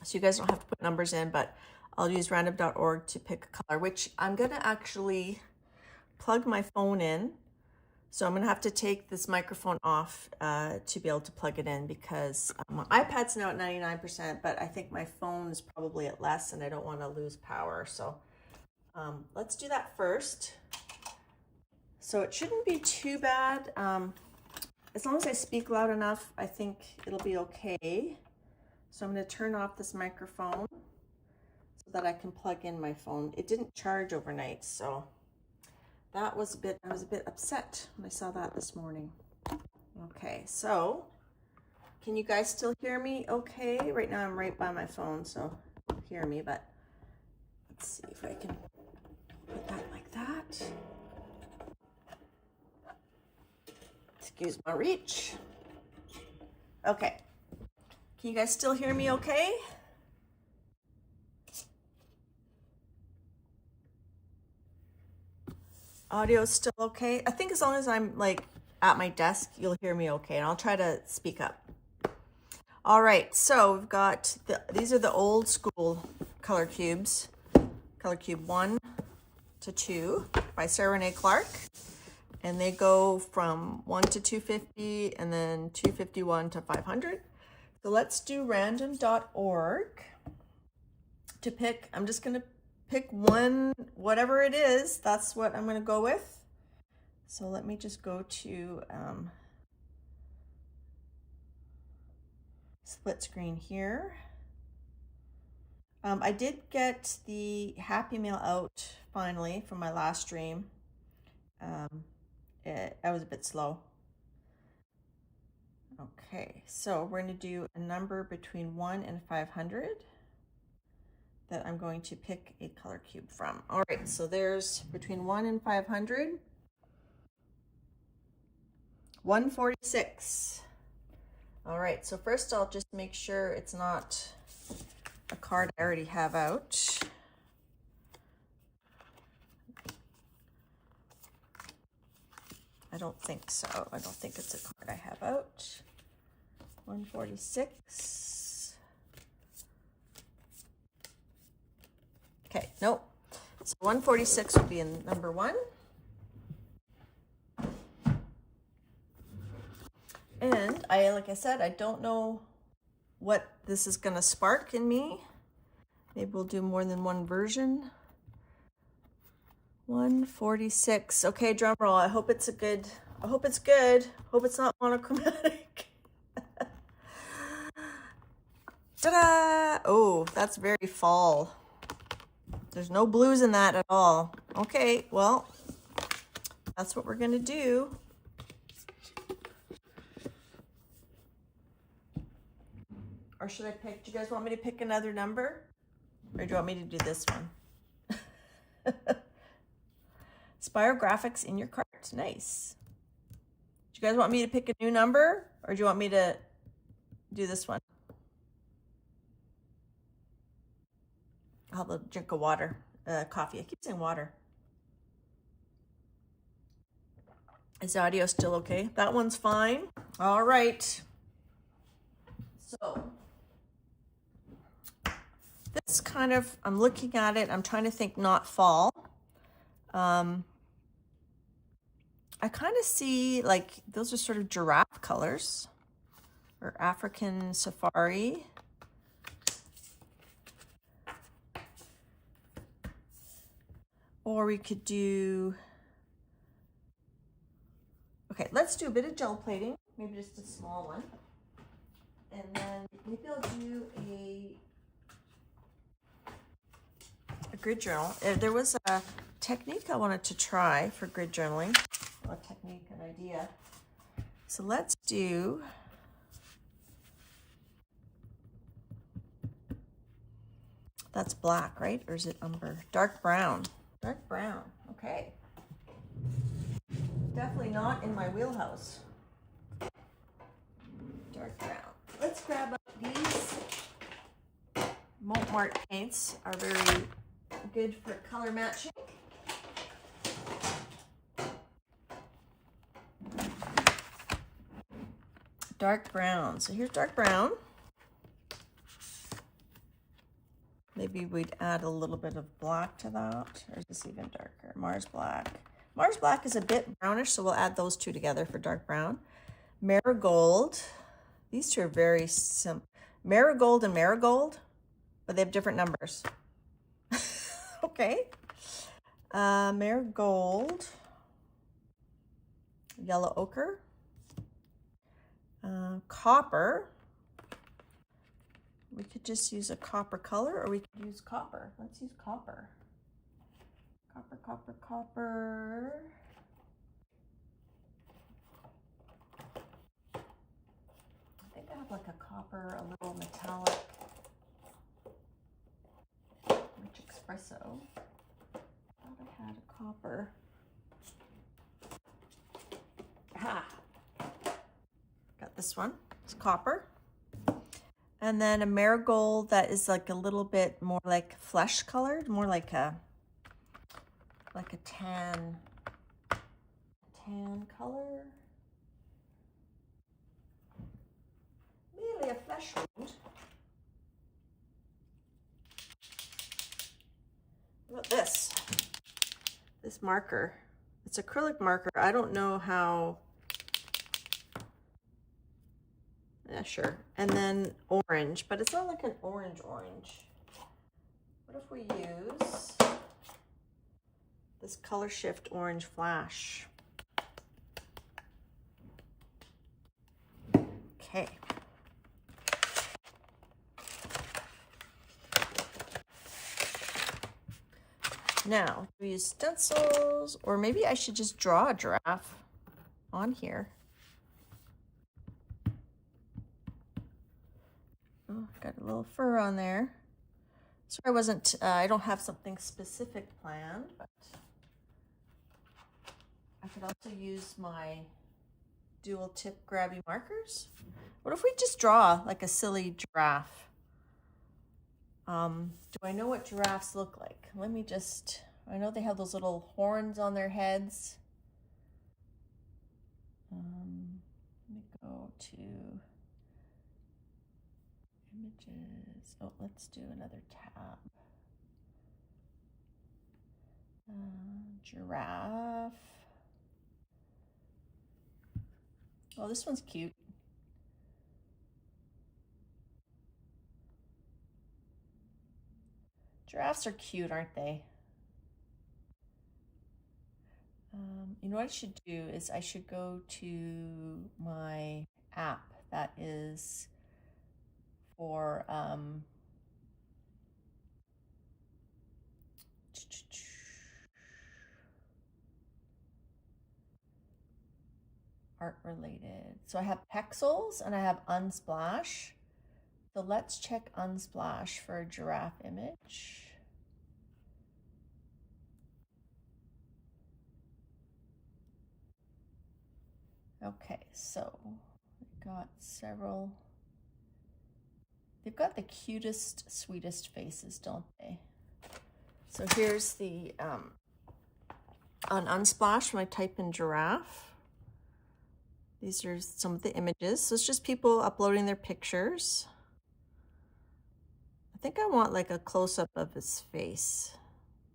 So you guys don't have to put numbers in, but I'll use random.org to pick a color, which I'm going to actually plug my phone in. So I'm going to have to take this microphone off to be able to plug it in, because my iPad's now at 99%, but I think my phone is probably at less and I don't want to lose power. So let's do that first. So it shouldn't be too bad. As long as I speak loud enough, I think it'll be okay. So I'm going to turn off this microphone so that I can plug in my phone. It didn't charge overnight, so that was I was a bit upset when I saw that this morning. Okay, so can you guys still hear me okay? Right now I'm right by my phone, so you hear me, but let's see if I can put that like that. Excuse my reach. Okay. Can you guys still hear me okay? Audio is still okay. I think as long as I'm like at my desk, you'll hear me okay, and I'll try to speak up. All right, so we've got these are the old school color cubes. Color cube 1 to 2 by Sarah Renee Clark. And they go from 1 to 250 and then 251 to 500. So let's do random.org to pick. I'm just going to pick one, whatever it is. That's what I'm going to go with. So let me just go to split screen here. I did get the Happy Mail out finally from my last stream. I was a bit slow. Okay, so we're going to do a number between 1 and 500 that I'm going to pick a color cube from. All right, so there's between 1 and 500. 146. All right, so first I'll just make sure it's not a card I already have out. I don't think so. I don't think it's a card I have out. 146. Okay, nope. So 146 would be in number 1. And like I said, I don't know what this is going to spark in me. Maybe we'll do more than one version. 146. Okay, drum roll. I hope it's good. Hope it's not monochromatic. Ta-da! Oh, that's very fall. There's no blues in that at all. Okay, well, that's what we're going to do. Or should I pick? Do you guys want me to pick another number? Or do you want me to do this one? Spirographics in your cart. Nice. Do you guys want me to pick a new number? Or do you want me to do this one? I'll have a drink of water. Coffee. I keep saying water. Is the audio still okay? That one's fine. All right. So this kind of, I'm looking at it. I'm trying to think not fall. I kind of see like those are sort of giraffe colors or African safari. Or we could do, okay, let's do a bit of gel plating, maybe just a small one. And then maybe I'll do a grid journal. There was a technique I wanted to try for grid journaling. Well, a technique, an idea. So let's do, that's black, right? Or is it umber? Dark brown. Dark brown. Okay. Definitely not in my wheelhouse. Dark brown. Let's grab up these. Montmartre paints are very that. Good for color matching. Dark brown. So here's dark brown. Maybe we'd add a little bit of black to that, or is this even darker? Mars black. Mars black is a bit brownish, so we'll add those two together for dark brown. Marigold. These two are very simple. Marigold and marigold, but they have different numbers. Okay. Marigold. Yellow ochre. Copper. We could just use a copper color, or we could use copper. Let's use copper. Copper, copper, copper. I think I have like a copper, a little metallic, rich espresso. I thought I had a copper. Ah, got this one. It's copper. And then a marigold that is like a little bit more like flesh colored, more like a tan color. Really a flesh wound. What about this? This marker. It's acrylic marker. I don't know how. Yeah, sure. And then orange, but it's not like an orange. What if we use this Color Shift Orange Flash? Okay. Now, we use stencils, or maybe I should just draw a giraffe on here. Oh, got a little fur on there. Sorry, I don't have something specific planned, but I could also use my dual tip grabby markers. What if we just draw like a silly giraffe? Do I know what giraffes look like? I know they have those little horns on their heads. Let me go to images. Oh, let's do another tab. Giraffe. Oh, this one's cute. Giraffes are cute, aren't they? You know what I should do is I should go to my app that is for art related. So I have Pexels and I have Unsplash. So let's check Unsplash for a giraffe image. Okay, so we've got several. They've got the cutest, sweetest faces, don't they? So here's the, on Unsplash, when I type in giraffe, these are some of the images. So it's just people uploading their pictures. I think I want like a close-up of his face.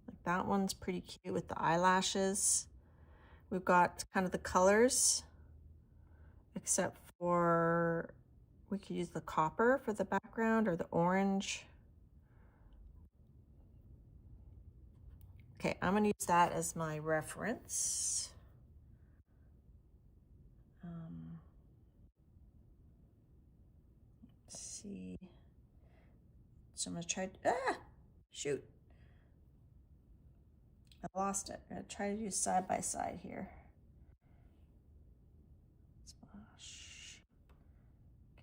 Like that one's pretty cute with the eyelashes. We've got kind of the colors, except for, we could use the copper for the background or the orange. Okay, I'm gonna use that as my reference. Let's see. So I'm gonna try, shoot. I lost it. I'm gonna try to do side by side here. Splash.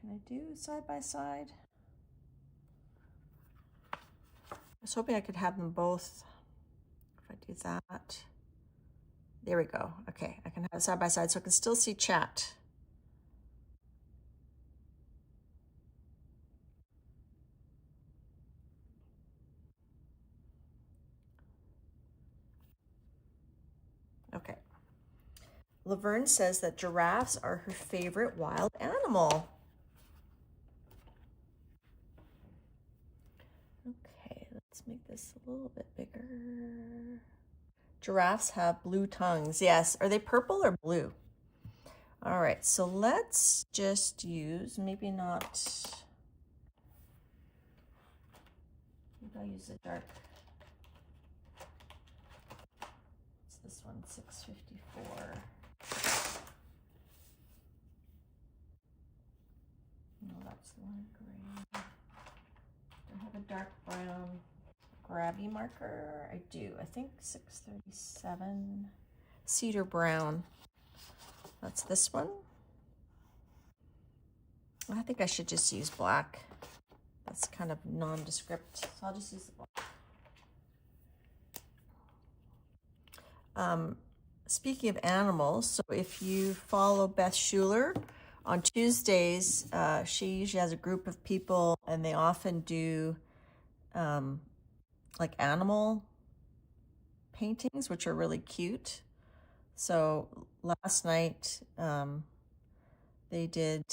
Can I do side by side? I was hoping I could have them both. If I do that, there we go. Okay, I can have it side by side so I can still see chat. Laverne says that giraffes are her favorite wild animal. Okay, let's make this a little bit bigger. Giraffes have blue tongues. Yes. Are they purple or blue? All right, so let's just use, maybe not, maybe I'll use a dark. What's this one? 654. No, that's the one gray. Do I have a dark brown grabby marker? I do. I think 637. Cedar brown. That's this one. I think I should just use black. That's kind of nondescript, so I'll just use the black. Speaking of animals, so if you follow Beth Schuler, on Tuesdays, she usually has a group of people and they often do like animal paintings, which are really cute. So last night they did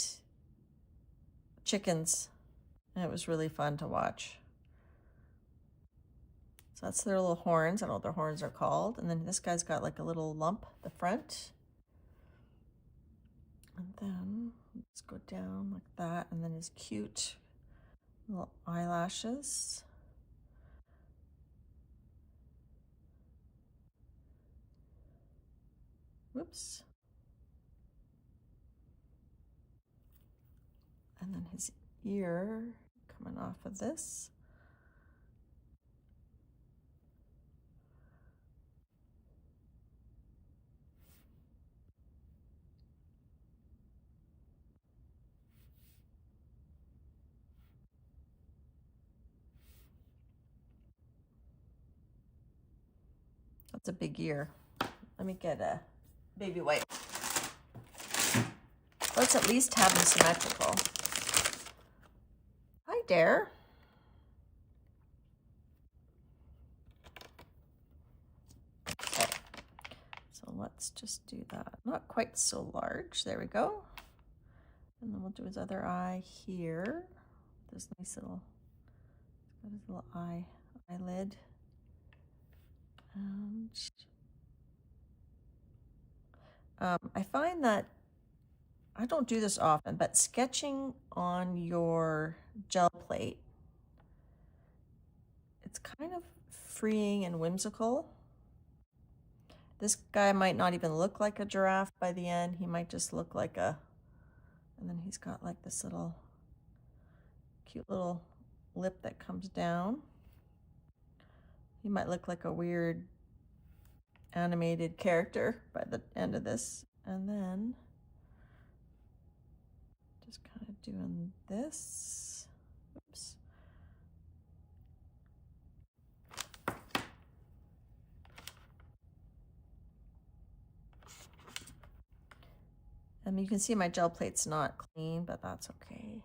chickens and it was really fun to watch. So that's their little horns. I don't know what their horns are called. And then this guy's got like a little lump at the front. And then let's go down like that. And then his cute little eyelashes. Whoops. And then his ear coming off of this. That's a big ear. Let me get a baby wipe. Let's at least have them symmetrical. Hi, Dare. Okay, so let's just do that. Not quite so large. There we go. And then we'll do his other eye here. This nice little, got his little eyelid. And I find that I don't do this often, but sketching on your gel plate, it's kind of freeing and whimsical. This guy might not even look like a giraffe by the end. He might just look like a, and then he's got like this little cute little lip that comes down. He might look like a weird animated character by the end of this. And then just kind of doing this. Oops. You can see my gel plate's not clean, but that's okay.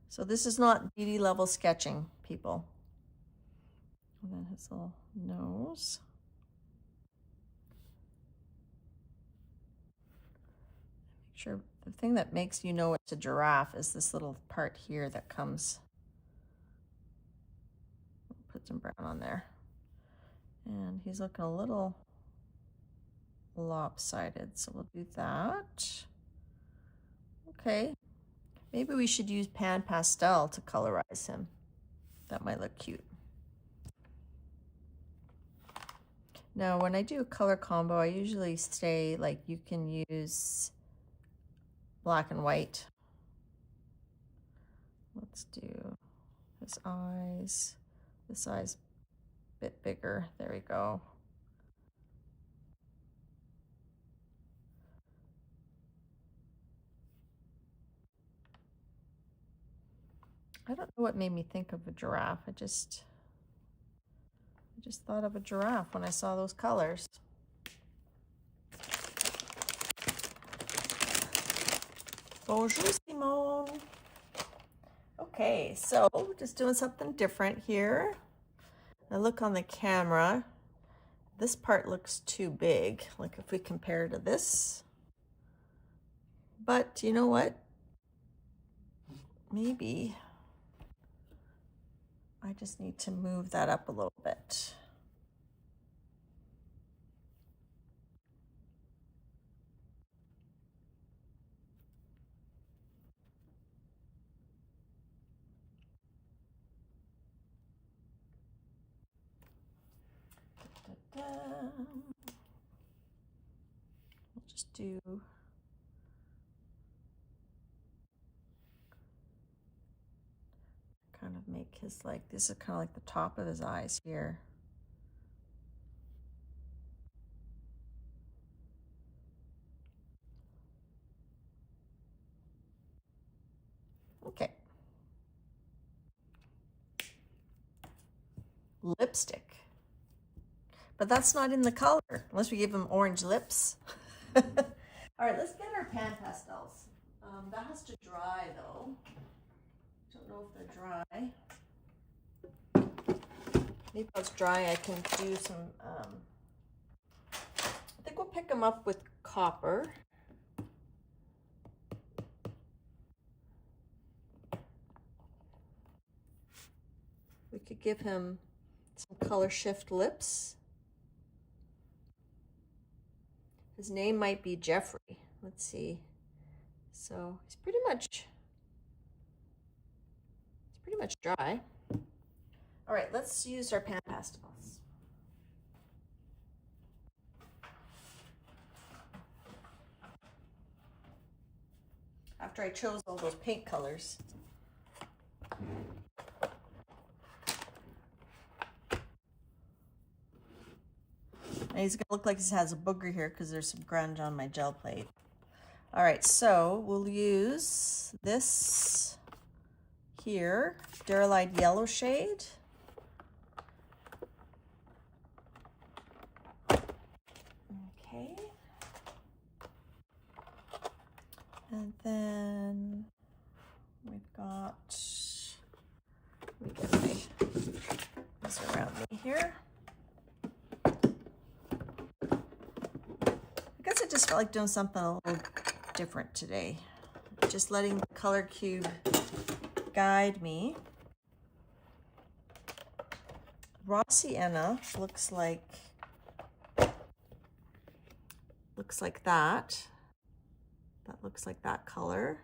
So this is not DD level sketching, people. And then his little nose. Make sure the thing that makes you know it's a giraffe is this little part here that comes. Put some brown on there. And he's looking a little lopsided, so we'll do that. Okay, maybe we should use Pan Pastel to colorize him. That might look cute. Now, when I do a color combo, I usually say, like, you can use black and white. Let's do his eyes. This eye's a bit bigger. There we go. I don't know what made me think of a giraffe. I just thought of a giraffe when I saw those colors. Bonjour, Simone. Okay, so just doing something different here. I look on the camera, this part looks too big, like if we compare to this. But you know what? Maybe I just need to move that up a little bit. We'll just do kind of make his, like, this is kind of like the top of his eyes here. Okay. Lipstick. But that's not in the color, unless we give him orange lips. All right, let's get our pan pastels. That has to dry though. Don't know if they're dry. Maybe if it's dry, I can do some, I think we'll pick them up with copper. We could give him some color shift lips. His name might be Jeffrey. Let's see. So it's pretty much dry. All right, let's use our pan pastels. After I chose all those paint colors. And he's gonna look like he has a booger here because there's some grunge on my gel plate. All right, so we'll use this here, Duralide Yellow shade. Okay. And then we've got, let me get this around me here. I guess I just felt like doing something a little different today. Just letting the color cube guide me. Raw sienna looks like that. That looks like that color.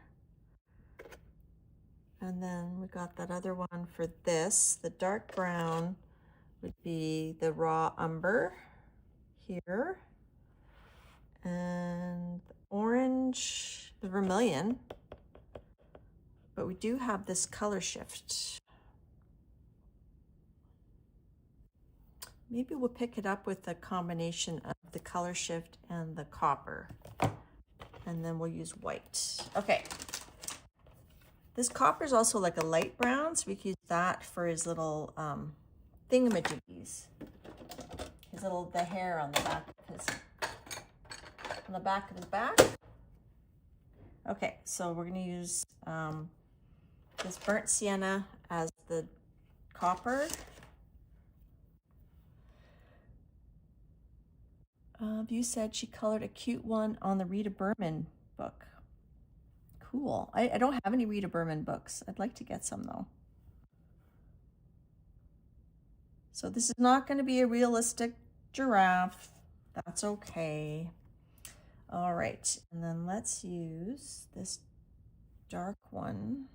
And then we got that other one for this. The dark brown would be the raw umber here. And the orange, the vermilion. But we do have this color shift. Maybe we'll pick it up with a combination of the color shift and the copper. And then we'll use white. Okay. This copper is also like a light brown, so we can use that for his little thingamajiggies. The hair on the back of his back. Okay, so we're gonna use this burnt sienna as the copper. You said she colored a cute one on the Rita Berman book. Cool. I don't have any Rita Berman books. I'd like to get some though. So this is not going to be a realistic giraffe. That's okay. All right, and then let's use this dark one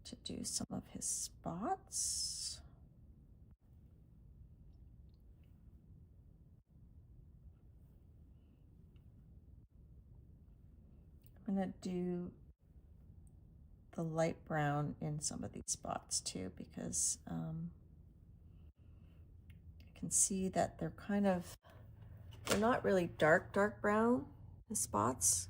to do some of his spots. I'm gonna do the light brown in some of these spots too, because I can see that they're not really dark brown, the spots.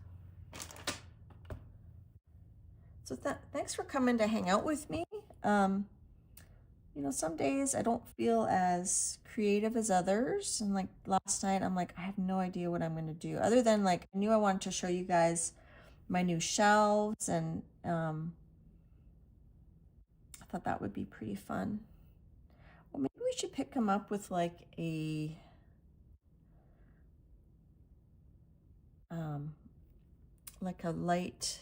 So thanks for coming to hang out with me. You know, some days I don't feel as creative as others. And like last night, I'm like, I have no idea what I'm going to do. Other than like, I knew I wanted to show you guys my new shelves, and I thought that would be pretty fun. Well, we should pick him up with like a light,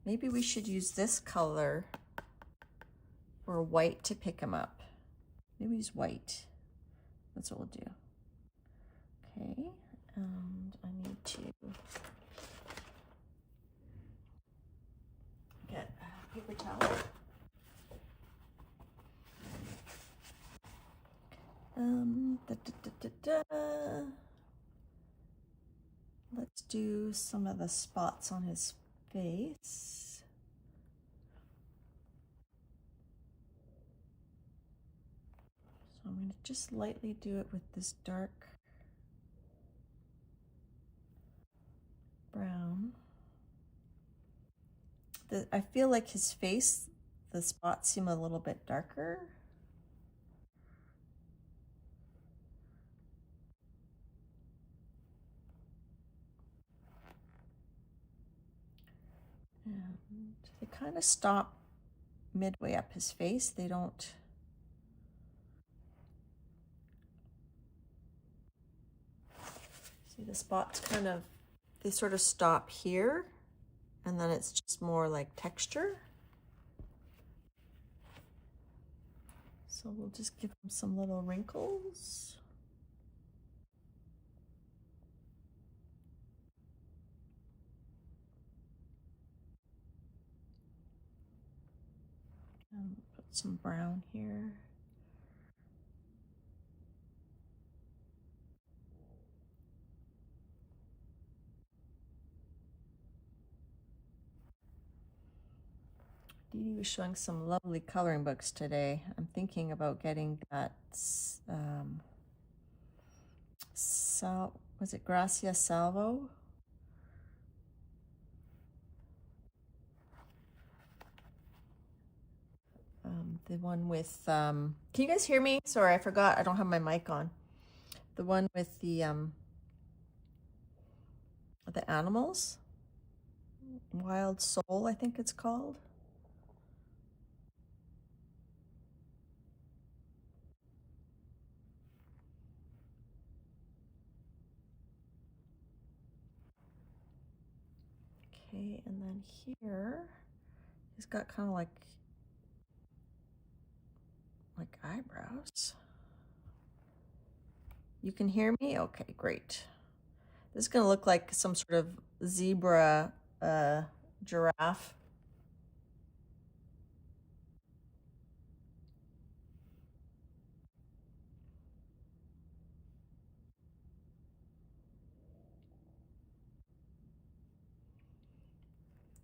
maybe we should use this color or white to pick him up. Maybe use white. That's what we'll do. Okay, and I need to get a paper towel. Let's do some of the spots on his face. So I'm going to just lightly do it with this dark brown. I feel like his face, the spots seem a little bit darker. And they kind of stop midway up his face. They don't. See, the spots kind of, they sort of stop here, and then it's just more like texture. So we'll just give him some little wrinkles. And put some brown here. Dee Dee was showing some lovely coloring books today. I'm thinking about getting that, was it Gracia Salvo? The one with, can you guys hear me? Sorry, I forgot, I don't have my mic on. The one with the animals. Wild Soul, I think it's called. Okay, and then here, he's got kind of like eyebrows. You can hear me? Okay, great. This is going to look like some sort of zebra giraffe.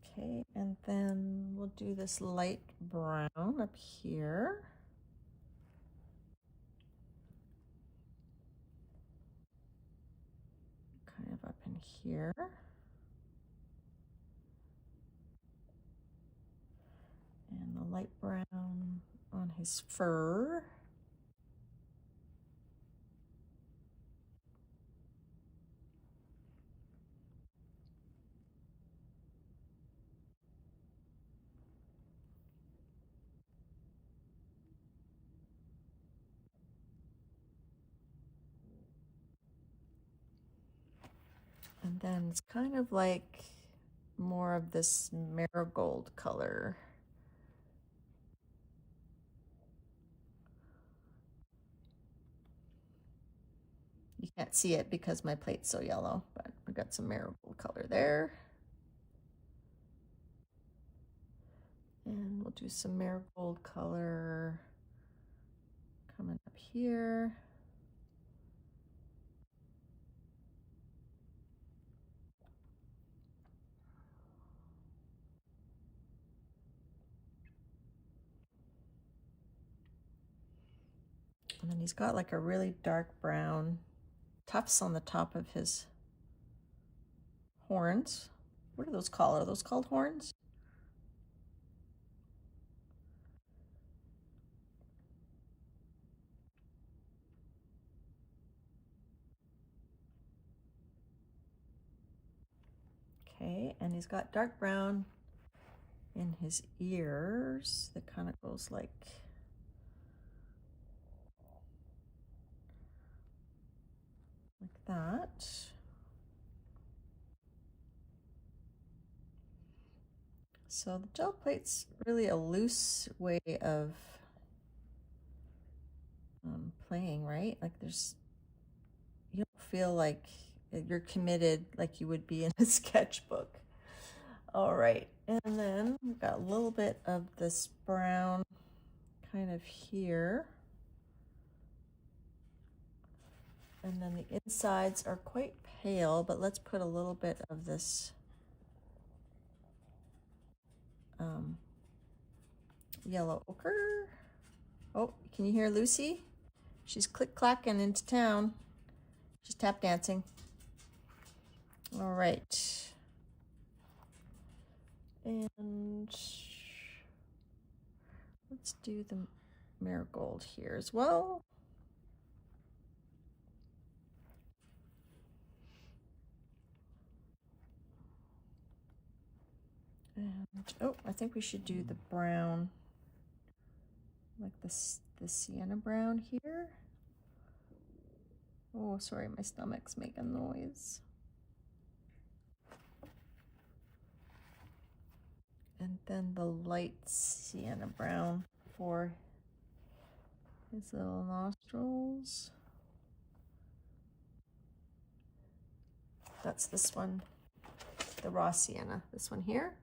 Okay, and then we'll do this light brown up here. Kind of up in here. And the light brown on his fur. And then it's kind of like more of this marigold color. You can't see it because my plate's so yellow, but we got some marigold color there. And we'll do some marigold color coming up here. And then he's got like a really dark brown tufts on the top of his horns. What are those called? Are those called horns? Okay, and he's got dark brown in his ears that kind of goes like that. So the gel plate's really a loose way of playing, right? Like you don't feel like you're committed like you would be in a sketchbook. All right, and then we've got a little bit of this brown kind of here. And then the insides are quite pale, but let's put a little bit of this yellow ochre. Oh, can you hear Lucy? She's click-clacking into town. She's tap dancing. All right. And let's do the marigold here as well. And oh, I think we should do the brown, like the sienna brown here. Oh, sorry, my stomach's making noise. And then the light sienna brown for his little nostrils. That's this one, the raw sienna, this one here.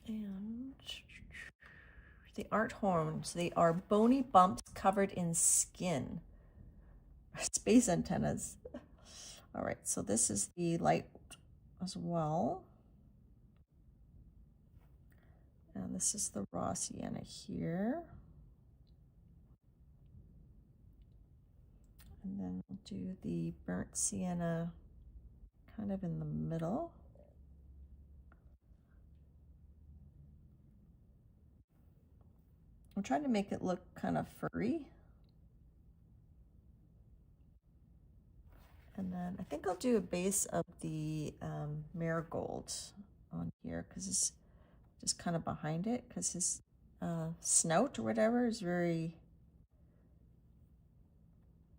And the art horns, they are bony bumps covered in skin. Space antennas. All right, so this is the light as well. And this is the raw sienna here. And then we'll do the burnt sienna kind of in the middle. I'm trying to make it look kind of furry. And then I think I'll do a base of the marigold on here because it's just kind of behind it because his snout or whatever is very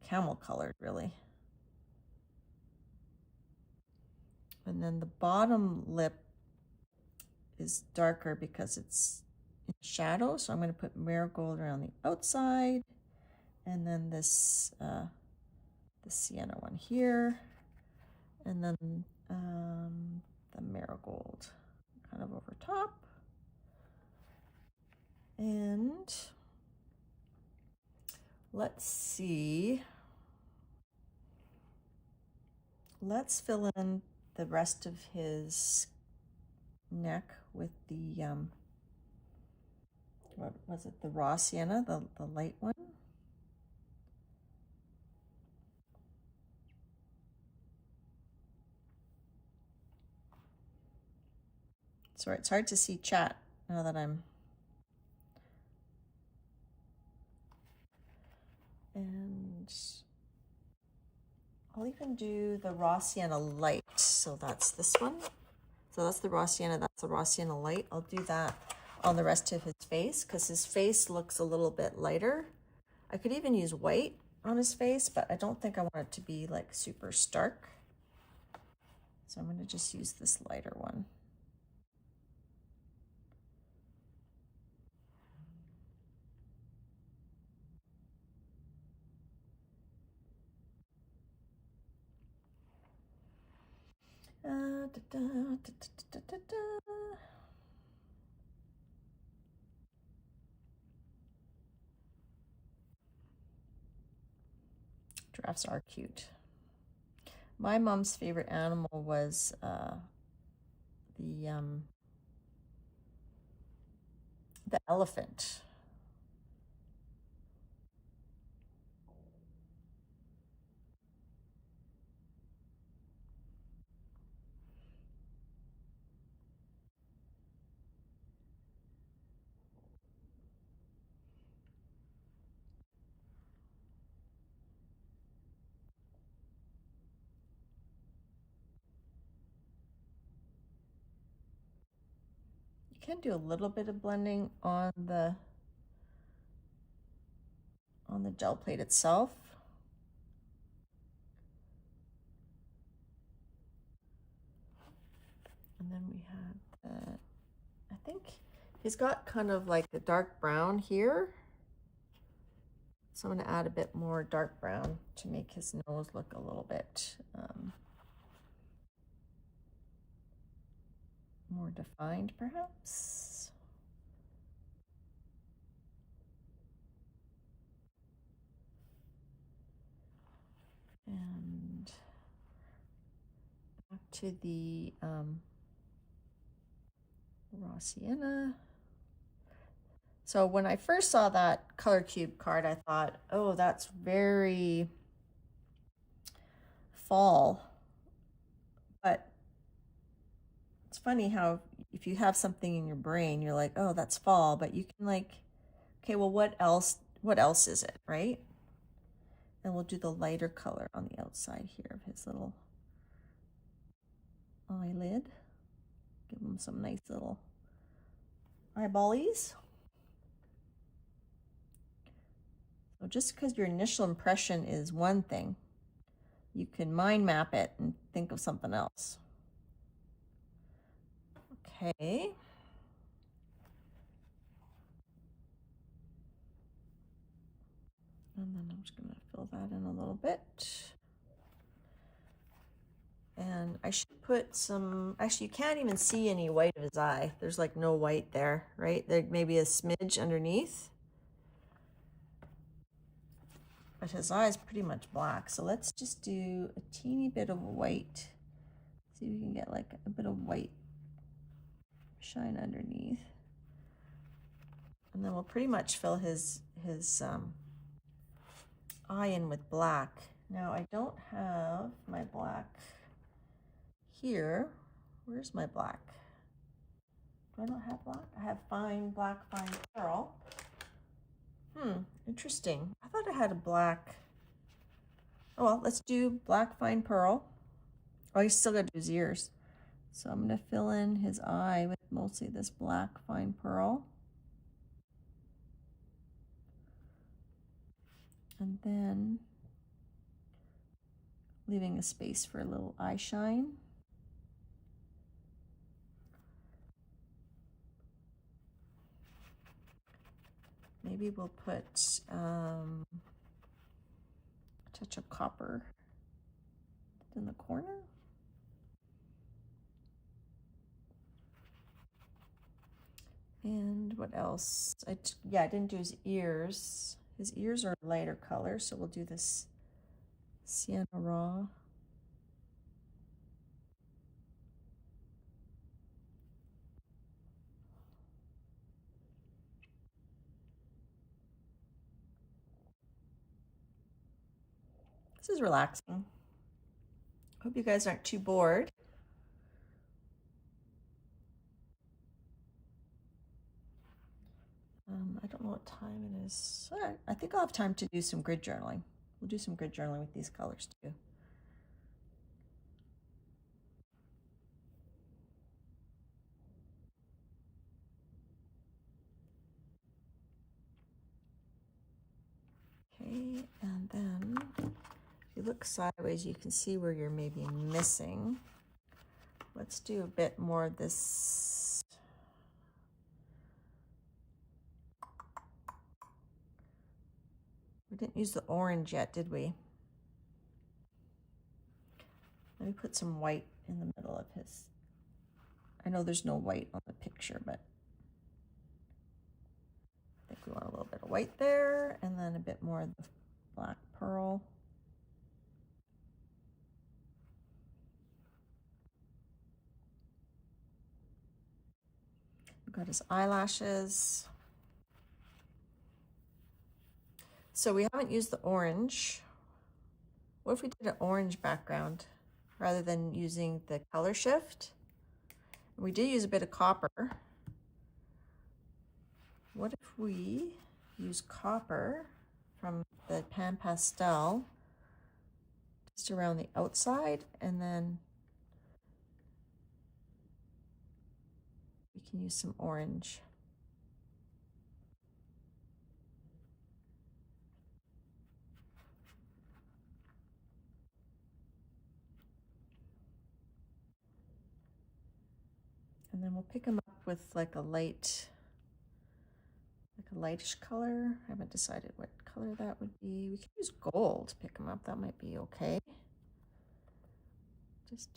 camel colored, really. And then the bottom lip is darker because it's in shadow, so I'm going to put marigold around the outside, and then this the sienna one here, and then the marigold kind of over top. And let's see, let's fill in the rest of his neck with the what was it, the raw sienna, the light one. Sorry, it's hard to see chat now that I'm. And I'll even do the raw sienna light. So that's this one. So that's the raw sienna, that's the raw sienna light. I'll do that on the rest of his face because his face looks a little bit lighter. I could even use white on his face, but I don't think I want it to be like super stark. So I'm going to just use this lighter one. Giraffes are cute. My mom's favorite animal was the elephant. You can do a little bit of blending on the on the gel plate itself. And then we have the, I think he's got kind of like a dark brown here. So I'm going to add a bit more dark brown to make his nose look a little bit more defined, perhaps. And back to the raw sienna. So when I first saw that color cube card, I thought, oh, that's very fall. But it's funny how if you have something in your brain, you're like, oh, that's fall, but you can like, okay, well, what else is it, right? And we'll do the lighter color on the outside here of his little eyelid. Give him some nice little eyeballies. So just because your initial impression is one thing, you can mind map it and think of something else. Okay. And then I'm just going to fill that in a little bit. And I should put some, actually you can't even see any white of his eye. There's like no white there, right? There may be a smidge underneath. But his eye is pretty much black. So let's just do a teeny bit of white. See if we can get like a bit of white shine underneath. And then we'll pretty much fill his eye in with black. Now I don't have my black here. Where's my black? Do I not have black? I have black fine pearl. Interesting. I thought I had a black. Oh well, let's do black fine pearl. Oh, you still got to do his ears. So I'm going to fill in his eye with mostly this black fine pearl. And then leaving a space for a little eye shine. Maybe we'll put a touch of copper in the corner. And what else? I didn't do his ears. His ears are lighter color, so we'll do this Sienna Raw. This is relaxing. Hope you guys aren't too bored. I don't know what time it is. I think I'll have time to do some grid journaling. We'll do some grid journaling with these colors too. Okay, and then if you look sideways, you can see where you're maybe missing. Let's do a bit more of this. We didn't use the orange yet, did we? Let me put some white in the middle of his. I know there's no white on the picture, but I think we want a little bit of white there, and then a bit more of the black pearl. We've got his eyelashes. So we haven't used the orange. What if we did an orange background rather than using the color shift? We did use a bit of copper. What if we use copper from the Pan Pastel just around the outside, and then we can use some orange. And then we'll pick them up with like a lightish color. I haven't decided what color that would be. We could use gold to pick them up. That might be okay. Just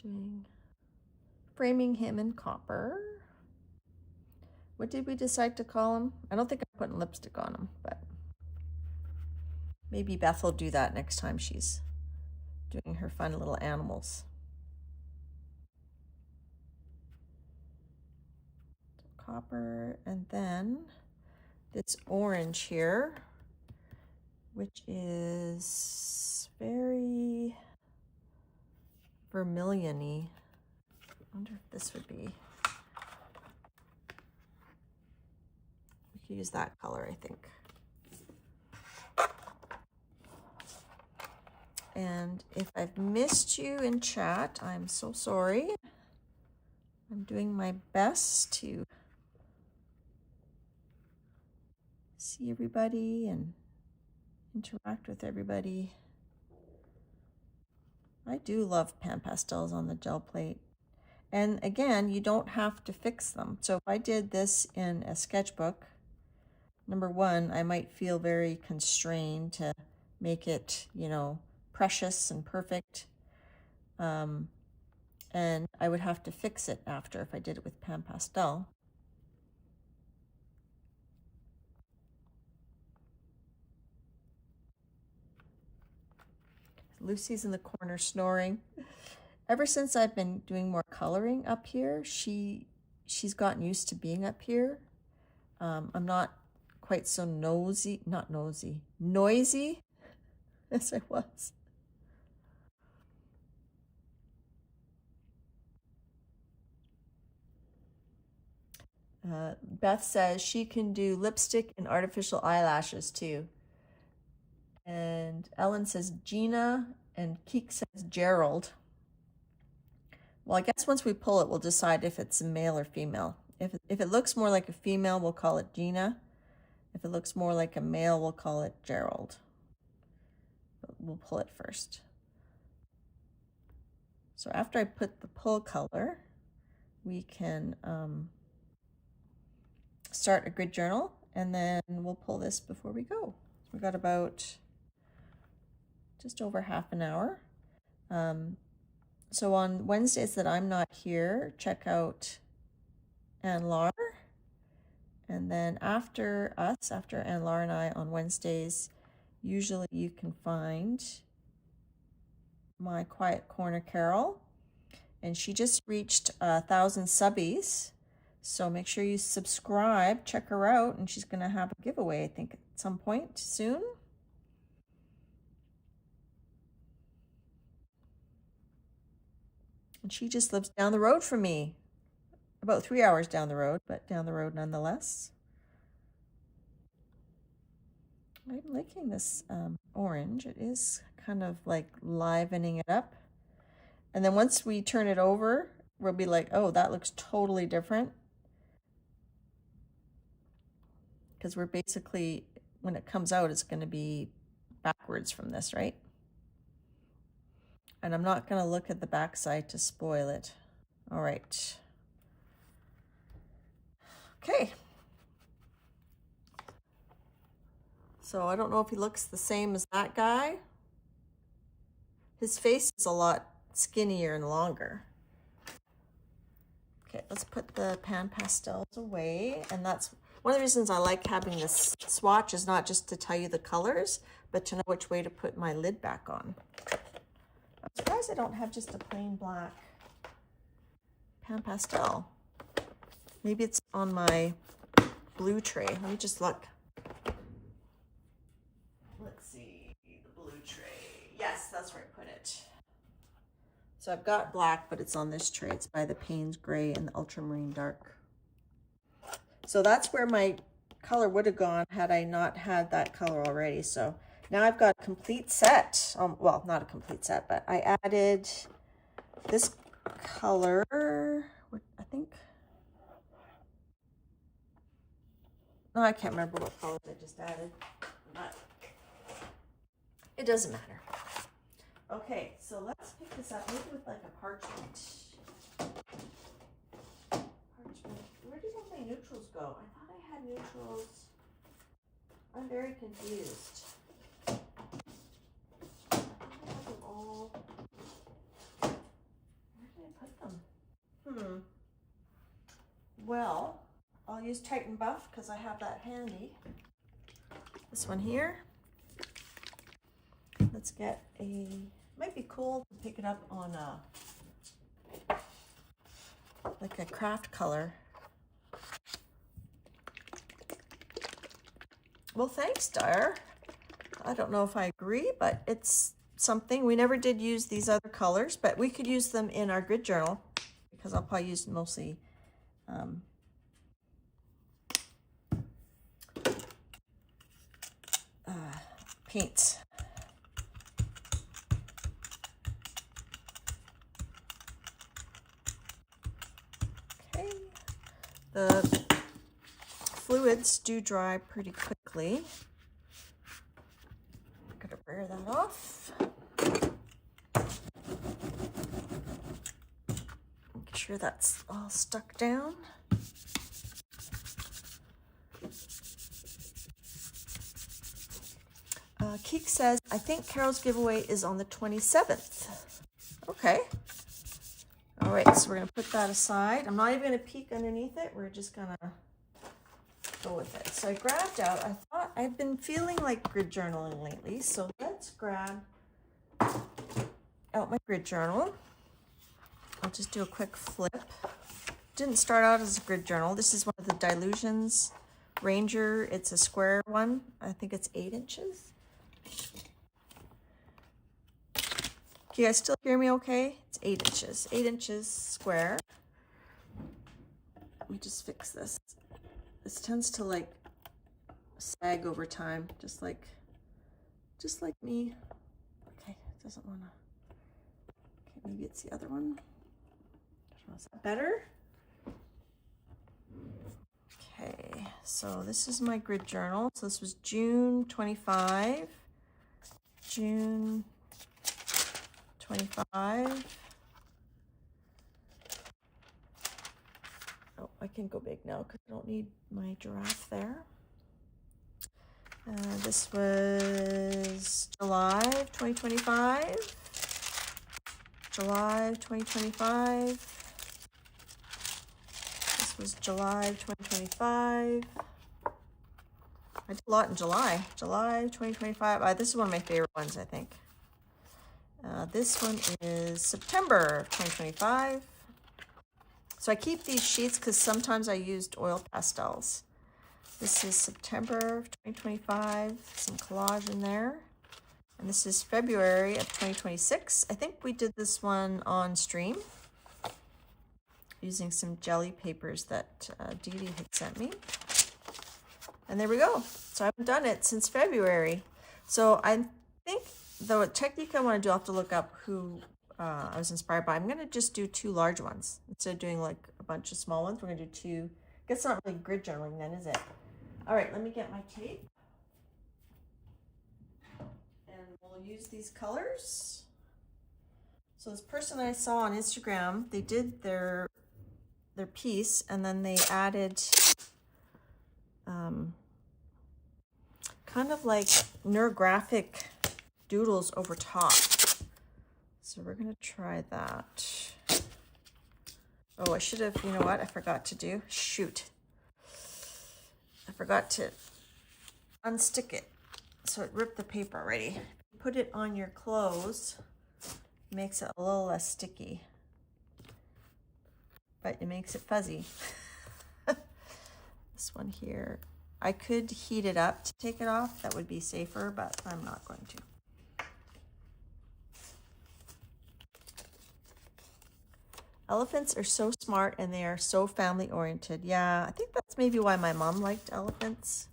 framing him in copper. What did we decide to call him? I don't think I'm putting lipstick on him, but maybe Beth will do that next time she's doing her fun little animals. Copper, and then this orange here, which is very vermilion-y. I wonder if this would be, we could use that color, I think. And if I've missed you in chat, I'm so sorry. I'm doing my best to see everybody and interact with everybody. I do love pan pastels on the gel plate. And again, you don't have to fix them. So if I did this in a sketchbook, number one, I might feel very constrained to make it, you know, precious and perfect. And I would have to fix it after if I did it with pan pastel. Lucy's in the corner snoring. Ever since I've been doing more coloring up here, she's gotten used to being up here. I'm not quite so noisy as I was. Beth says she can do lipstick and artificial eyelashes too. And Ellen says Gina, and Keek says Gerald. Well, I guess once we pull it, we'll decide if it's a male or female. If it looks more like a female, we'll call it Gina. If it looks more like a male, we'll call it Gerald. But we'll pull it first. So after I put the pull color, we can start a grid journal, and then we'll pull this before we go. We got about just over half an hour. So on Wednesdays that I'm not here, check out Anne-Laure. And then after Anne-Laure and I on Wednesdays, usually you can find my Quiet Corner Carol. And she just reached 1,000 subbies. So make sure you subscribe, check her out, and she's gonna have a giveaway, I think, at some point soon. And she just lives down the road from me. About 3 hours down the road, but down the road nonetheless. I'm liking this orange. It is kind of like livening it up. And then once we turn it over, we'll be like, oh, that looks totally different. Because we're basically, when it comes out, it's going to be backwards from this, right? And I'm not going to look at the backside to spoil it. All right. Okay. So I don't know if he looks the same as that guy. His face is a lot skinnier and longer. Okay, let's put the pan pastels away. And that's one of the reasons I like having this swatch, is not just to tell you the colors, but to know which way to put my lid back on. I'm surprised I don't have just a plain black pan pastel. Maybe it's on my blue tray. Let me just look. Let's see, the blue tray. Yes, that's where I put it. So I've got black, but it's on this tray. It's by the Payne's Gray and the Ultramarine Dark. So that's where my color would have gone had I not had that color already. So now I've got a complete set. Well, not a complete set, but I added this color, I think. No, I can't remember what colors I just added, but it doesn't matter. Okay, so let's pick this up maybe with like a parchment neutrals. I'm very confused. I have them all. Where did I put them? Well, I'll use Titan Buff because I have that handy. This one here. Let's get a, might be cool to pick it up on a, like a craft color. Well, thanks, Dyer. I don't know if I agree, but it's something. We never did use these other colors, but we could use them in our grid journal because I'll probably use mostly paints. Okay, the fluids do dry pretty quickly. I'm gonna wear that off. Make sure that's all stuck down. Keek says, I think Carol's giveaway is on the 27th. Okay. All right, so we're gonna put that aside. I'm not even gonna peek underneath it. We're just gonna go with it. So I grabbed out, I thought I've been feeling like grid journaling lately. So let's grab out my grid journal. I'll just do a quick flip. Didn't start out as a grid journal. This is one of the Dylusions Ranger. It's a square one. I think it's 8 inches. Can you guys still hear me okay? It's 8 inches. 8 inches square. Let me just fix this. This tends to like sag over time, just like me. Okay, it doesn't want to. Okay, maybe it's the other one. Is that better? Okay, so this is my grid journal. So this was June 25. June 25. Oh, I can go big now because I don't need my giraffe there. This was July 2025. July 2025. This was July 2025. I did a lot in July. July 2025. This is one of my favorite ones, I think. This one is September 2025. So I keep these sheets because sometimes I used oil pastels. This is September 2025, some collage in there. And this is February of 2026. I think we did this one on stream using some jelly papers that Dee Dee had sent me. And there we go. So I haven't done it since February. So I think the technique I want to do, I'll have to look up who I was inspired by. I'm going to just do 2 large ones. Instead of doing like a bunch of small ones, we're going to do 2. I guess it's not really grid journaling then, is it? All right, let me get my tape. And we'll use these colors. So this person I saw on Instagram, they did their piece and then they added kind of like neurographic doodles over top. So we're gonna try that. Oh, I should have, you know what I forgot to do? Shoot. I forgot to unstick it. So it ripped the paper already. Put it on your clothes, makes it a little less sticky. But it makes it fuzzy. This one here, I could heat it up to take it off. That would be safer, but I'm not going to. Elephants are so smart and they are so family oriented. Yeah, I think that's maybe why my mom liked elephants.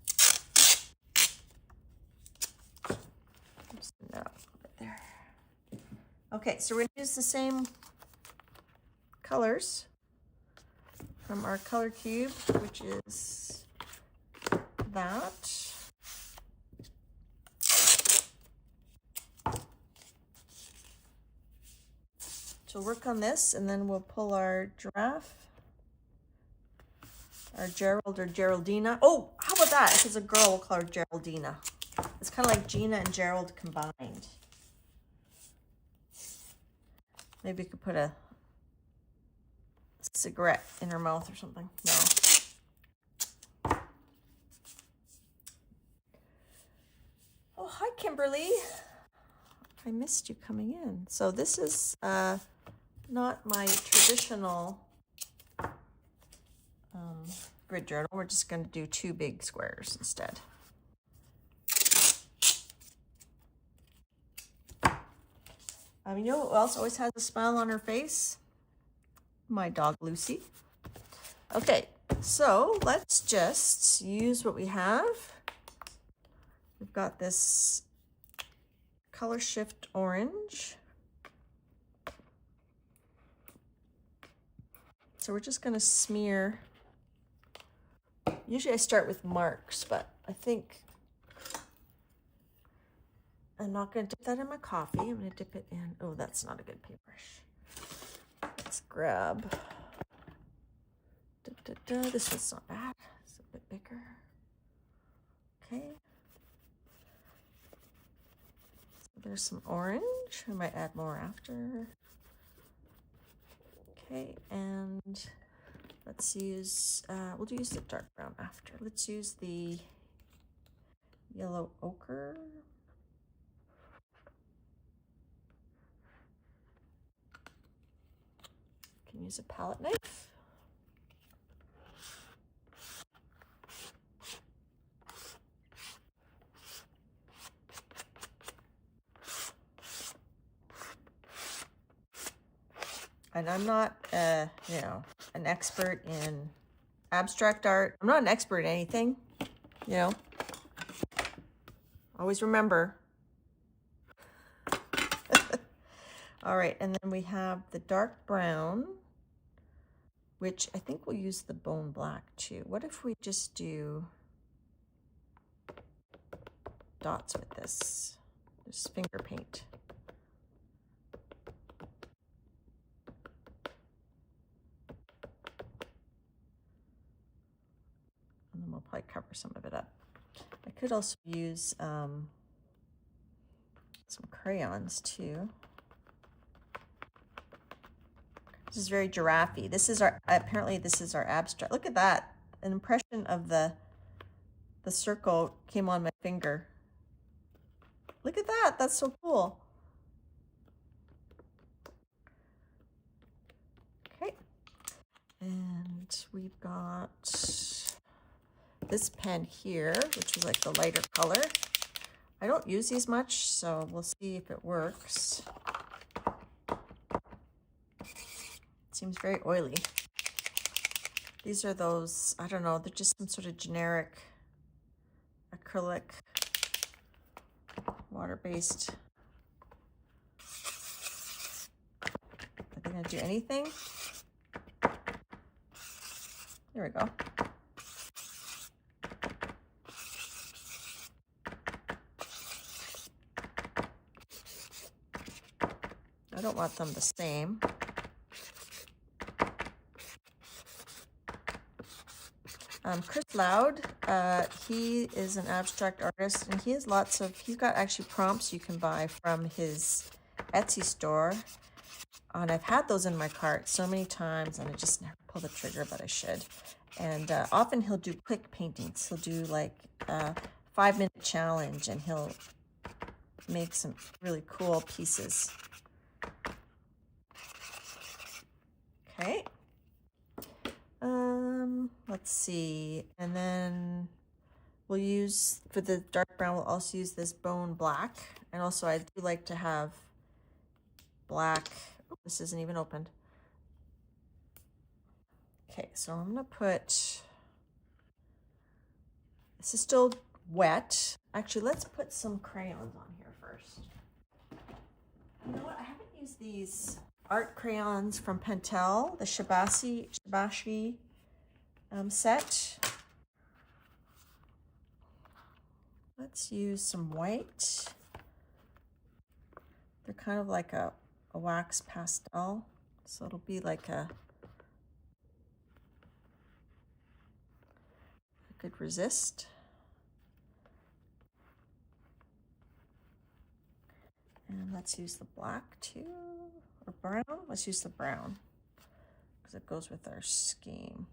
Just that up a little bit there. Okay, so we're gonna use the same colors from our color cube, which is that. So we'll work on this and then we'll pull our giraffe. Or Gerald or Geraldina. Oh, how about that? If it's a girl, we'll call her Geraldina. It's kind of like Gina and Gerald combined. Maybe you could put a cigarette in her mouth or something. No. Oh, hi, Kimberly. I missed you coming in. So this is not my traditional grid journal. We're just going to do 2 big squares instead. You know who else always has a smile on her face? My dog, Lucy. Okay, so let's just use what we have. We've got this Color Shift orange. So we're just going to smear. Usually I start with marks, but I think I'm not going to dip that in my coffee. I'm going to dip it in. Oh, that's not a good paintbrush. Let's grab. This one's not bad. It's a bit bigger. Okay. So there's some orange. I might add more after. Okay, and let's use, we'll use the dark brown after. Let's use the yellow ochre. Can use a palette knife. And I'm not, you know, an expert in abstract art. I'm not an expert in anything, you know. Always remember. All right, and then we have the dark brown, which I think we'll use the bone black too. What if we just do dots with this? Just finger paint. And then we'll probably cover some of it up. I could also use some crayons too. This is very giraffe-y. This is our, apparently this is our abstract. Look at that. An impression of the circle came on my finger. Look at that. That's so cool. Okay. And we've got this pen here, which is like the lighter color. I don't use these much, so we'll see if it works. It seems very oily. These are those, I don't know, they're just some sort of generic acrylic, water-based. Are they gonna do anything? There we go. I don't want them the same. Chris Loud, he is an abstract artist, and he has lots of, he's got actually prompts you can buy from his Etsy store. And I've had those in my cart so many times, and I just never pull the trigger, but I should. And often he'll do quick paintings. He'll do like a 5-minute challenge, and he'll make some really cool pieces. Okay. Let's see. And then we'll use, for the dark brown, we'll also use this bone black. And also I do like to have black. Oh, this isn't even opened. Okay, so I'm gonna put, this is still wet. Actually, let's put some crayons on here first. You know what, I haven't used these art crayons from Pentel, the Shibashi set. Let's use some white. They're kind of like a wax pastel, so it'll be like a could resist. And let's use the black too, or brown. Let's use the brown because it goes with our scheme.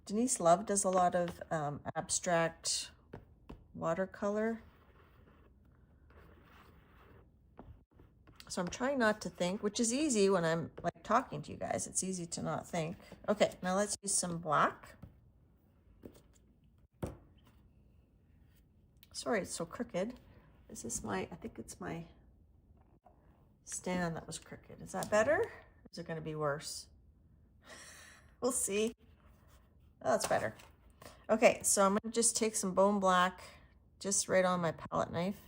Denise Love does a lot of abstract watercolor. So I'm trying not to think, which is easy when I'm like talking to you guys. It's easy to not think. Okay, now let's use some black. Sorry, it's so crooked. This is my, I think it's my stand that was crooked. Is that better? Or is it going to be worse? We'll see. Oh, that's better. Okay, so I'm going to just take some bone black just right on my palette knife.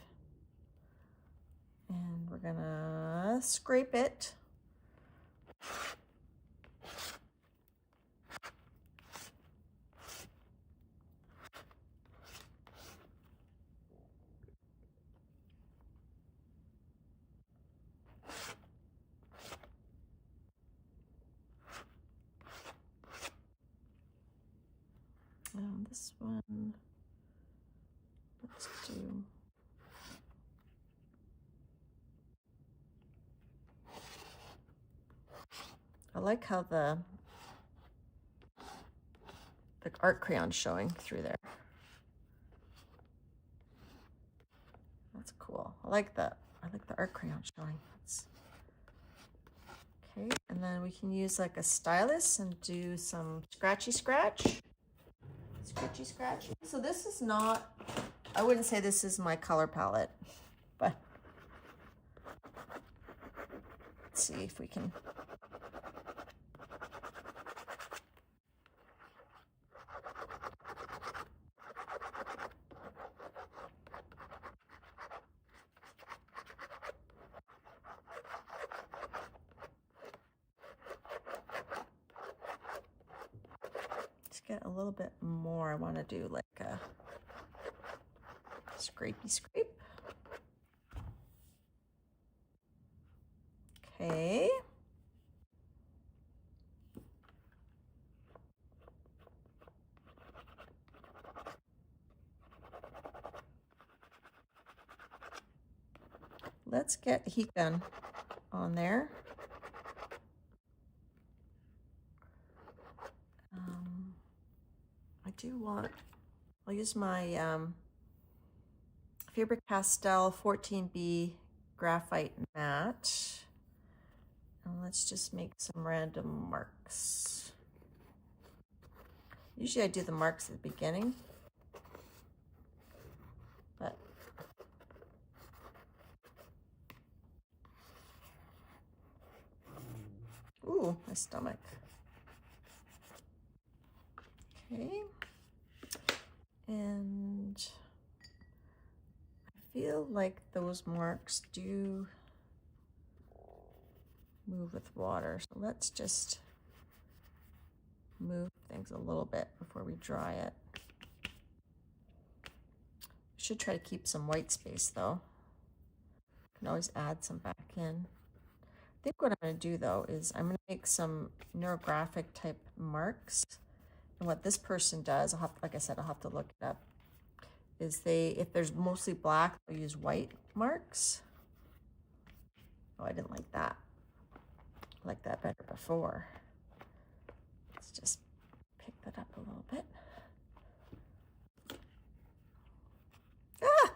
And we're going to scrape it. This one, let's do. I like how the art crayon's showing through there. That's cool. I like the art crayon showing. Okay, and then we can use like a stylus and do some scratchy scratch. Scratchy scratch. So this is not, I wouldn't say this is my color palette, but let's see if we can. Get a little bit more. I want to do like a scrapey scrape. Okay. Let's get a heat gun on there. I do want, I'll use my Faber-Castell 14B graphite matte. And let's just make some random marks. Usually I do the marks at the beginning, but ooh, my stomach. Okay. And I feel like those marks do move with water. So let's just move things a little bit before we dry it. Should try to keep some white space though. Can always add some back in. I think what I'm going to do though is I'm going to make some neurographic type marks. And what this person does, I'll have, like I said, I'll have to look it up, is if there's mostly black, they'll use white marks. Oh, I didn't like that. I liked that better before. Let's just pick that up a little bit. Ah!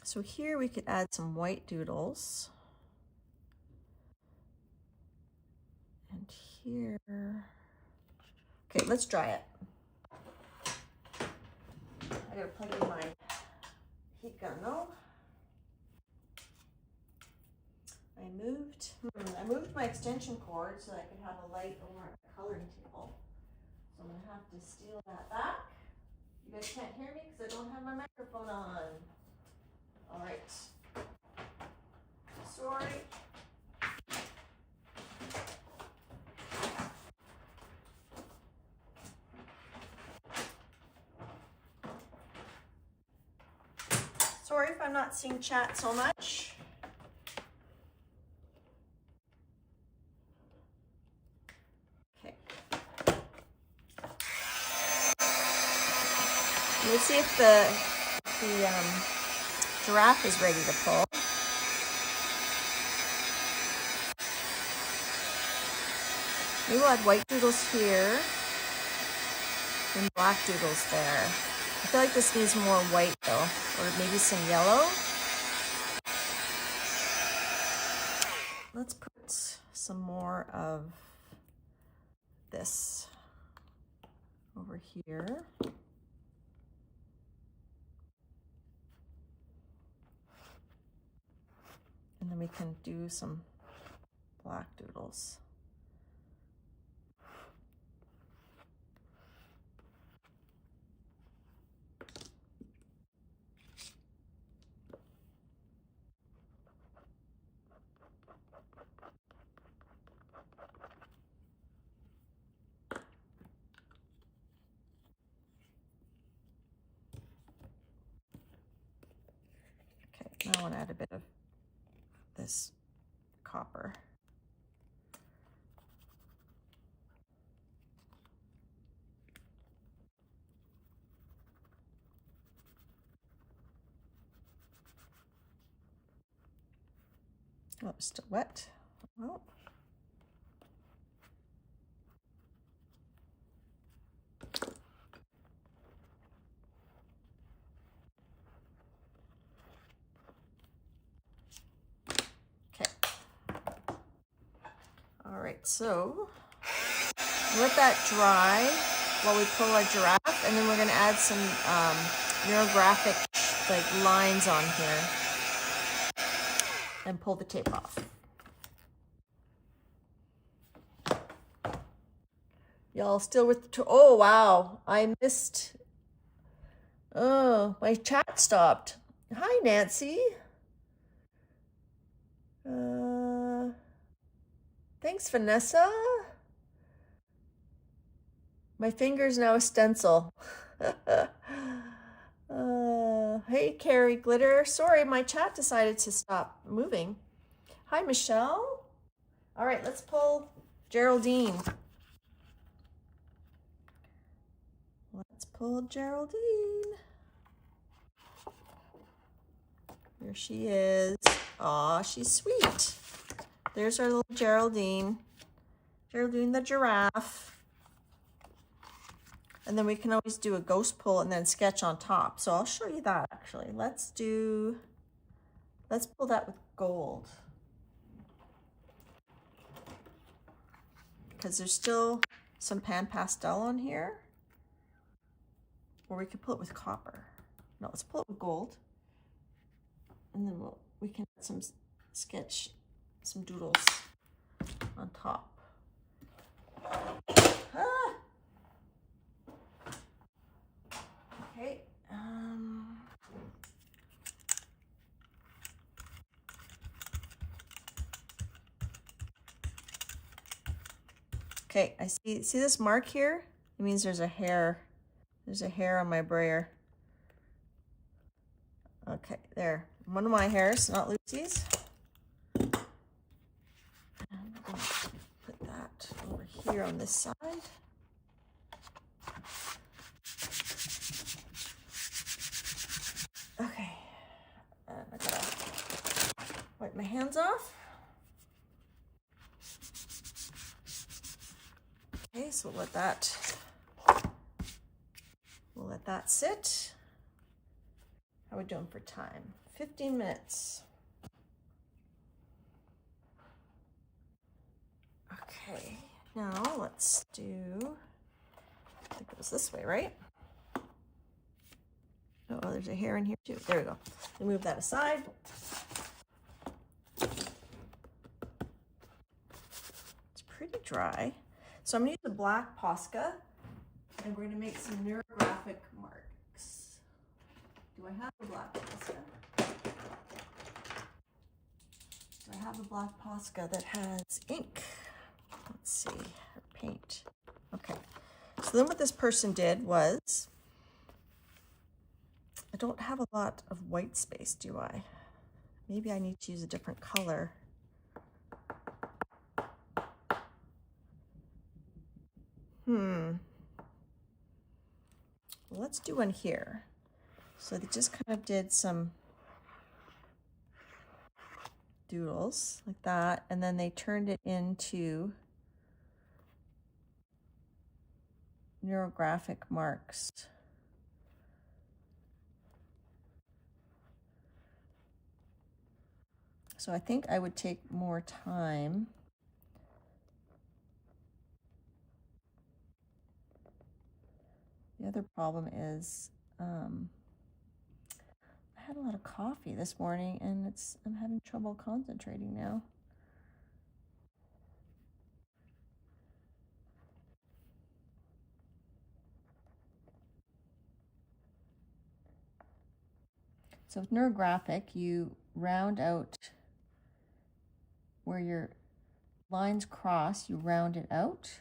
So here we could add some white doodles. And here, okay, let's dry it. I gotta plug in my heat gun though. I moved my extension cord so I could have a light over a coloring table. So I'm gonna have to steal that back. You guys can't hear me because I don't have my microphone on. All right. Sorry. Sorry if I'm not seeing chat so much. Okay. Let's see if the giraffe is ready to pull. Maybe we'll add white doodles here and black doodles there. I feel like this needs more white though, or maybe some yellow. Let's put some more of this over here. And then we can do some black doodles. Okay, now I want to add a bit of this copper. Oh, it's still wet. Well. Okay. All right, so let that dry while we pull our giraffe, and then we're going to add some neurographic like lines on here and pull the tape off. Y'all still with the oh wow, I missed. Oh, my chat stopped. Hi, Nancy. Thanks, Vanessa. My finger's now a stencil. Hey, Carrie Glitter. Sorry, my chat decided to stop moving. Hi, Michelle. All right, let's pull Geraldine. Let's pull Geraldine. There she is. Aw, she's sweet. There's our little Geraldine. Geraldine the giraffe. And then we can always do a ghost pull and then sketch on top. So I'll show you that actually. Let's pull that with gold. Because there's still some pan pastel on here. Or we could pull it with copper. No, let's pull it with gold. And then we can add some sketch, some doodles on top. Ah! Okay. Okay, I see this mark here? It means there's a hair. There's a hair on my brayer. Okay, there. One of my hairs, not Lucy's. And I'm going to put that over here on this side. Okay, and I gotta wipe my hands off. Okay, so we'll let that sit. How are we doing for time? 15 minutes. Okay, now let's do, I think it was this way, right? Oh, there's a hair in here too. There we go. We move that aside. It's pretty dry. So I'm gonna use the black Posca and we're gonna make some neurographic marks. Do I have the black Posca? Do I have a black Posca that has ink? Let's see, or paint. Okay, so then what this person did was I don't have a lot of white space, do I? Maybe I need to use a different color. Well, let's do one here. So they just kind of did some doodles like that, and then they turned it into neurographic marks. So I think I would take more time. The other problem is I had a lot of coffee this morning and I'm having trouble concentrating now. So with neurographic, you round out where your lines cross, you round it out.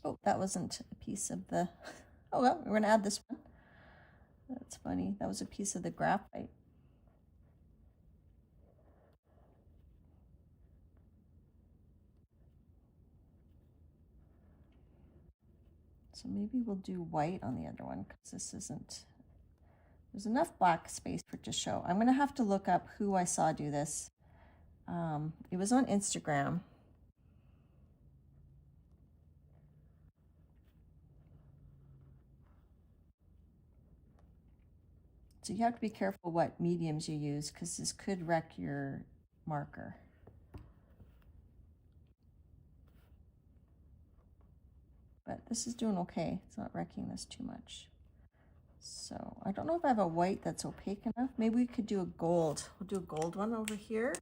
Oh, that wasn't a piece of the, oh well, we're gonna add this one. That's funny, that was a piece of the graphite. So maybe we'll do white on the other one because this isn't, there's enough black space for it to show. I'm gonna have to look up who I saw do this. It was on Instagram. So you have to be careful what mediums you use because this could wreck your marker. But this is doing okay. It's not wrecking this too much. So I don't know if I have a white that's opaque enough. Maybe we could do a gold. We'll do a gold one over here.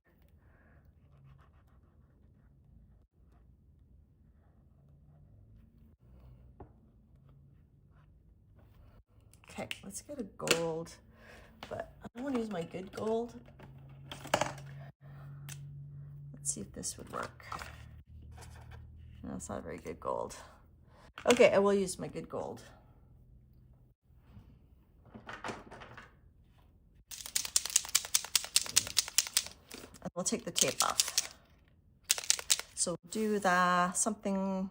Okay, let's get a gold, but I don't want to use my good gold. Let's see if this would work. No, it's not a very good gold. Okay, I will use my good gold. And we'll take the tape off. So we'll do something.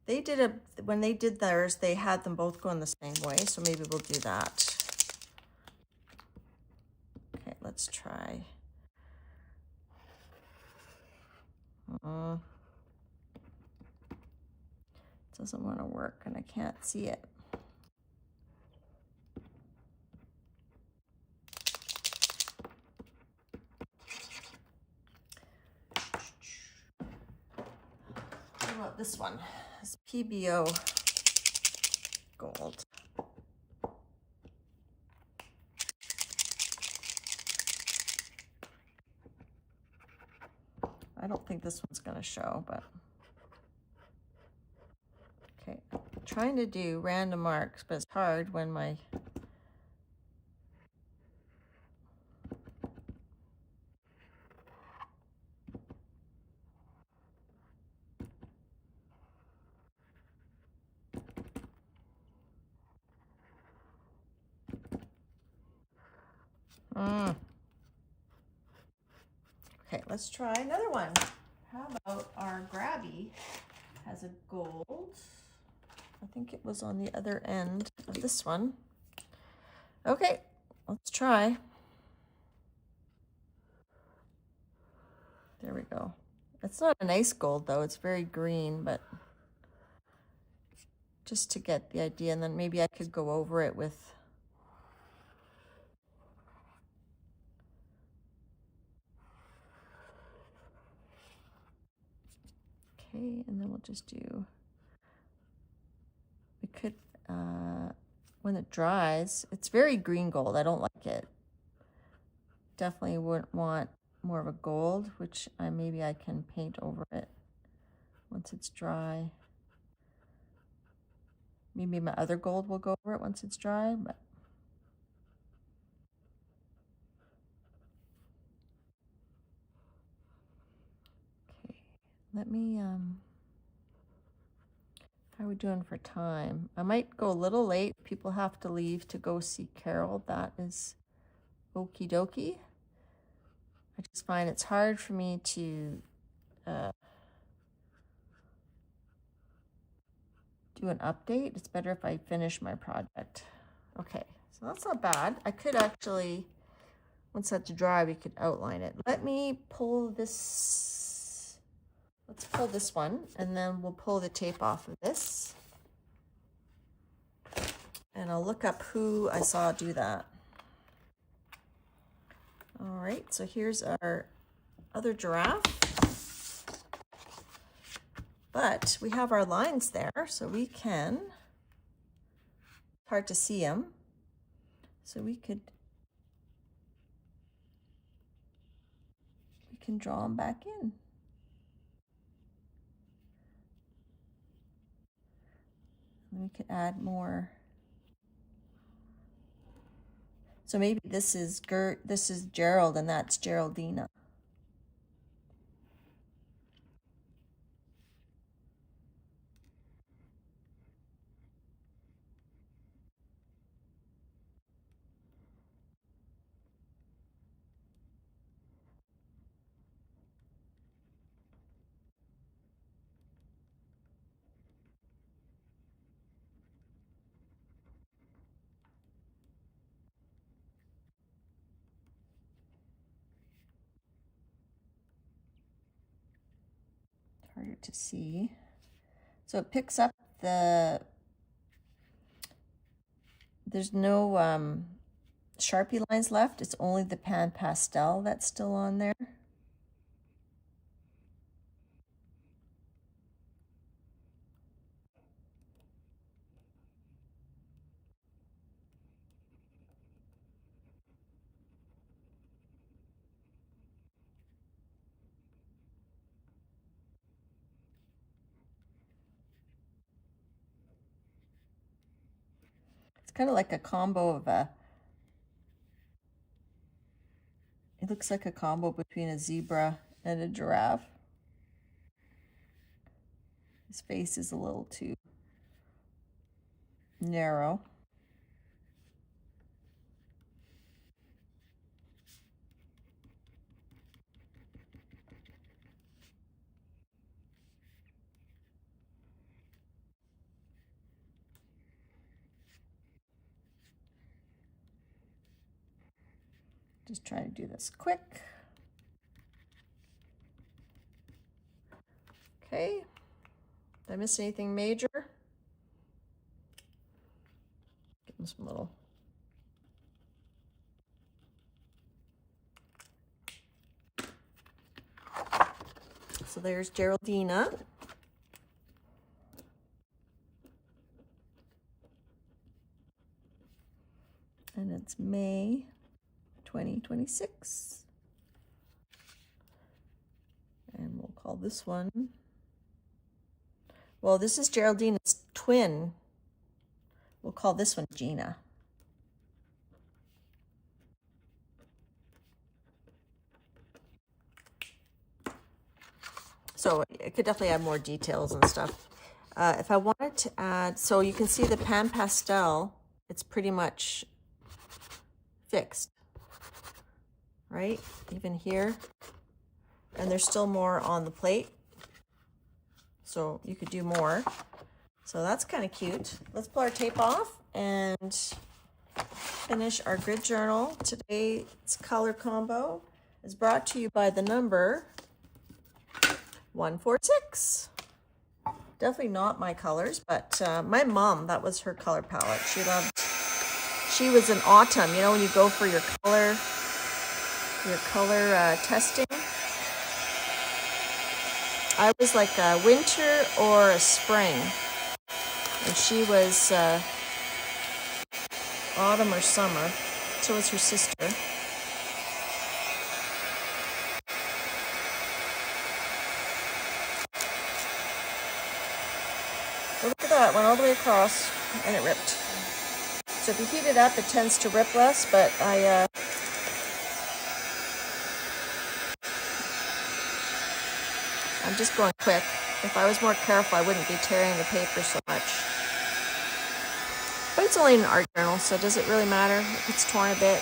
They did when they did theirs, they had them both going the same way. So maybe we'll do that. Okay, let's try. Doesn't want to work and I can't see it. What about this one? This PBO gold. I don't think this one's going to show, but okay. I'm trying to do random marks, but it's hard when my Okay, let's try another one. How about our Grabby has a gold. I think it was on the other end of this one. Okay, let's try. There we go. It's not a nice gold though, it's very green, but just to get the idea, and then maybe I could go over it with okay, and then we'll just do, we could, when it dries, it's very green gold. I don't like it. Definitely wouldn't want more of a gold, which maybe I can paint over it once it's dry. Maybe my other gold will go over it once it's dry, but Let me, how are we doing for time? I might go a little late. People have to leave to go see Carol. That is okie dokie. I just find it's hard for me to do an update. It's better if I finish my project. Okay, so that's not bad. I could actually, once that's dry, we could outline it. Let me pull this, let's pull this one, and then we'll pull the tape off of this. And I'll look up who I saw do that. All right, so here's our other giraffe. But we have our lines there, so we can, hard to see them, so we can draw them back in. And we could add more. So maybe this is Gerald and that's Geraldina. Harder to see. So it picks up the, there's no Sharpie lines left. It's only the Pan Pastel that's still on there. It's kind of like a combo of a, it looks like a combo between a zebra and a giraffe. His face is a little too narrow. Just trying to do this quick. Okay. Did I miss anything major? Give them some little. So there's Geraldina. And it's May 2026. And we'll call this one, well, this is Geraldina's twin. We'll call this one Gina. So it could definitely add more details and stuff. If I wanted to add, so you can see the Pan Pastel, it's pretty much fixed, right? Even here. And there's still more on the plate. So you could do more. So that's kind of cute. Let's pull our tape off and finish our grid journal. Today's color combo is brought to you by the number 146. Definitely not my colors, but my mom, that was her color palette. She was in autumn, you know, when you go for your color testing. I was like a winter or a spring, and she was autumn or summer. So was her sister. So look at that, went all the way across, and it ripped. So if you heat it up, it tends to rip less, but I'm I'm just going quick. If I was more careful, I wouldn't be tearing the paper so much. But it's only an art journal, so does it really matter if it's torn a bit?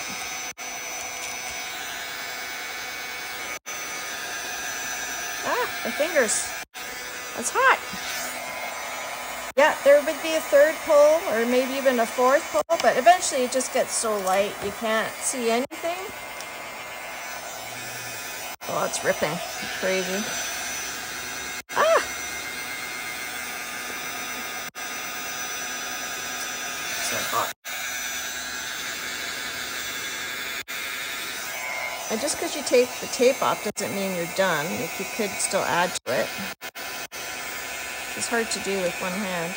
Ah, my fingers. That's hot. Yeah, there would be a third pull or maybe even a fourth pull, but eventually it just gets so light you can't see anything. Oh, it's ripping. It's crazy. Ah! So hot. And just because you take the tape off doesn't mean you're done. Like, you could still add to it. It's hard to do with one hand.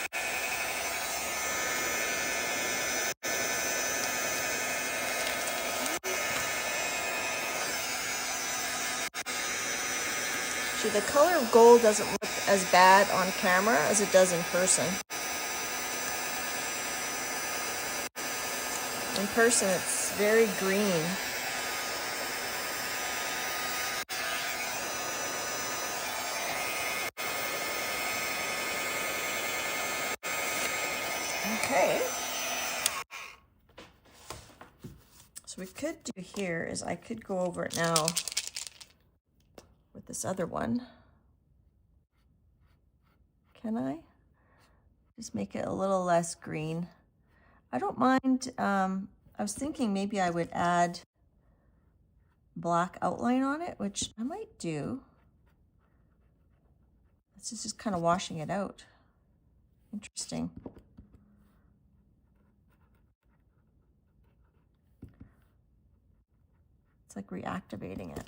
See, the color of gold doesn't look as bad on camera as it does in person. In person, it's very green. Okay. So we could do here is I could go over it now with this other one. Can I? Just make it a little less green. I don't mind. I was thinking maybe I would add black outline on it, which I might do. This is just kind of washing it out. Interesting. It's like reactivating it.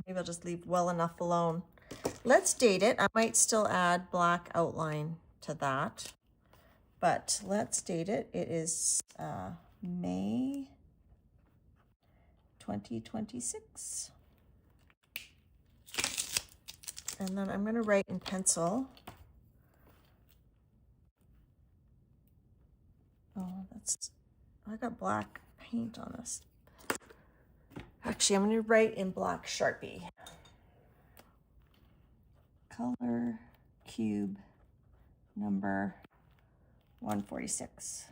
Maybe I'll just leave well enough alone. Let's date it. I might still add black outline to that, but let's date it. It is May 2026. And then I'm going to write in pencil. Oh, I got black paint on this. Actually, I'm going to write in black Sharpie. Color cube number 146.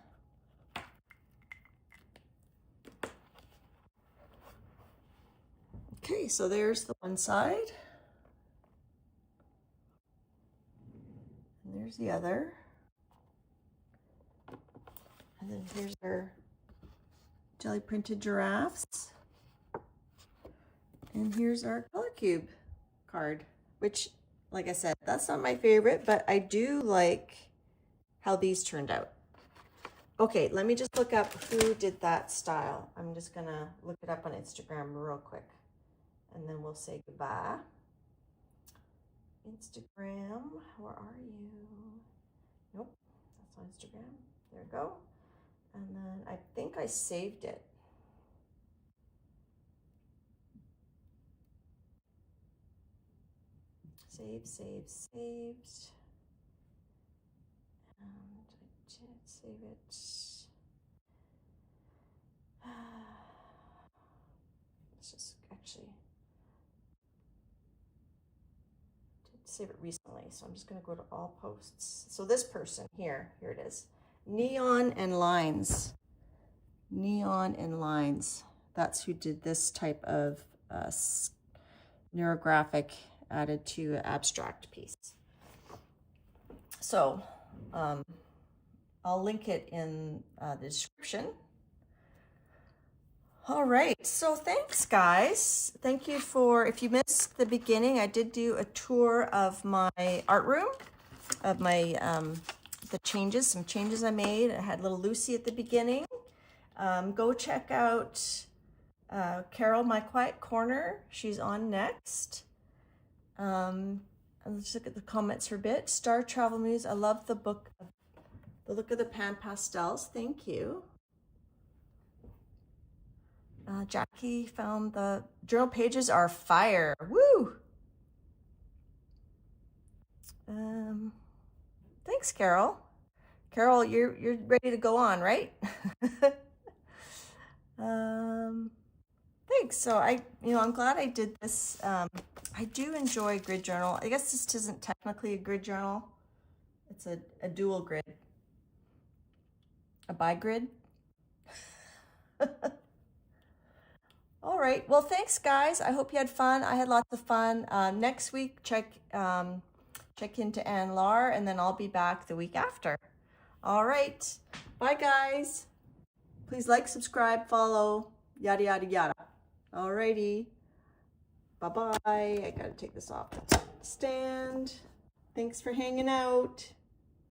Okay, so there's the one side. And there's the other. And then here's our jelly printed giraffes. And here's our color cube card, which, like I said, that's not my favorite, but I do like how these turned out. Okay, let me just look up who did that style. I'm just gonna look it up on Instagram real quick, and then we'll say goodbye. Instagram, where are you? Nope, that's on Instagram. There we go. And then I think I saved it. Saved. And I did save it. Let's just actually did save it recently, so I'm just going to go to all posts. So this person here it is. Neon and Lines. That's who did this type of neurographic added to abstract piece. So I'll link it in the description. All right, so thanks guys. Thank you for, if you missed the beginning, I did do a tour of my art room, of my some changes I made. I had little Lucy at the beginning. Go check out Carol, My Quiet Corner. She's on next. And let's look at the comments for a bit. Star Travel Muse, I love the book, the look of the pan pastels. Thank you. Jackie found the journal pages are fire. Woo! Thanks, Carol. Carol, you're ready to go on, right? Thanks. So I'm glad I did this. I do enjoy grid journal. I guess this isn't technically a grid journal. It's a dual grid. A bi-grid. All right. Well, thanks, guys. I hope you had fun. I had lots of fun. Next week, check into Anne Lar, and then I'll be back the week after. All right. Bye, guys. Please like, subscribe, follow, yada, yada, yada. All righty. Bye-bye. I got to take this off the stand. Thanks for hanging out.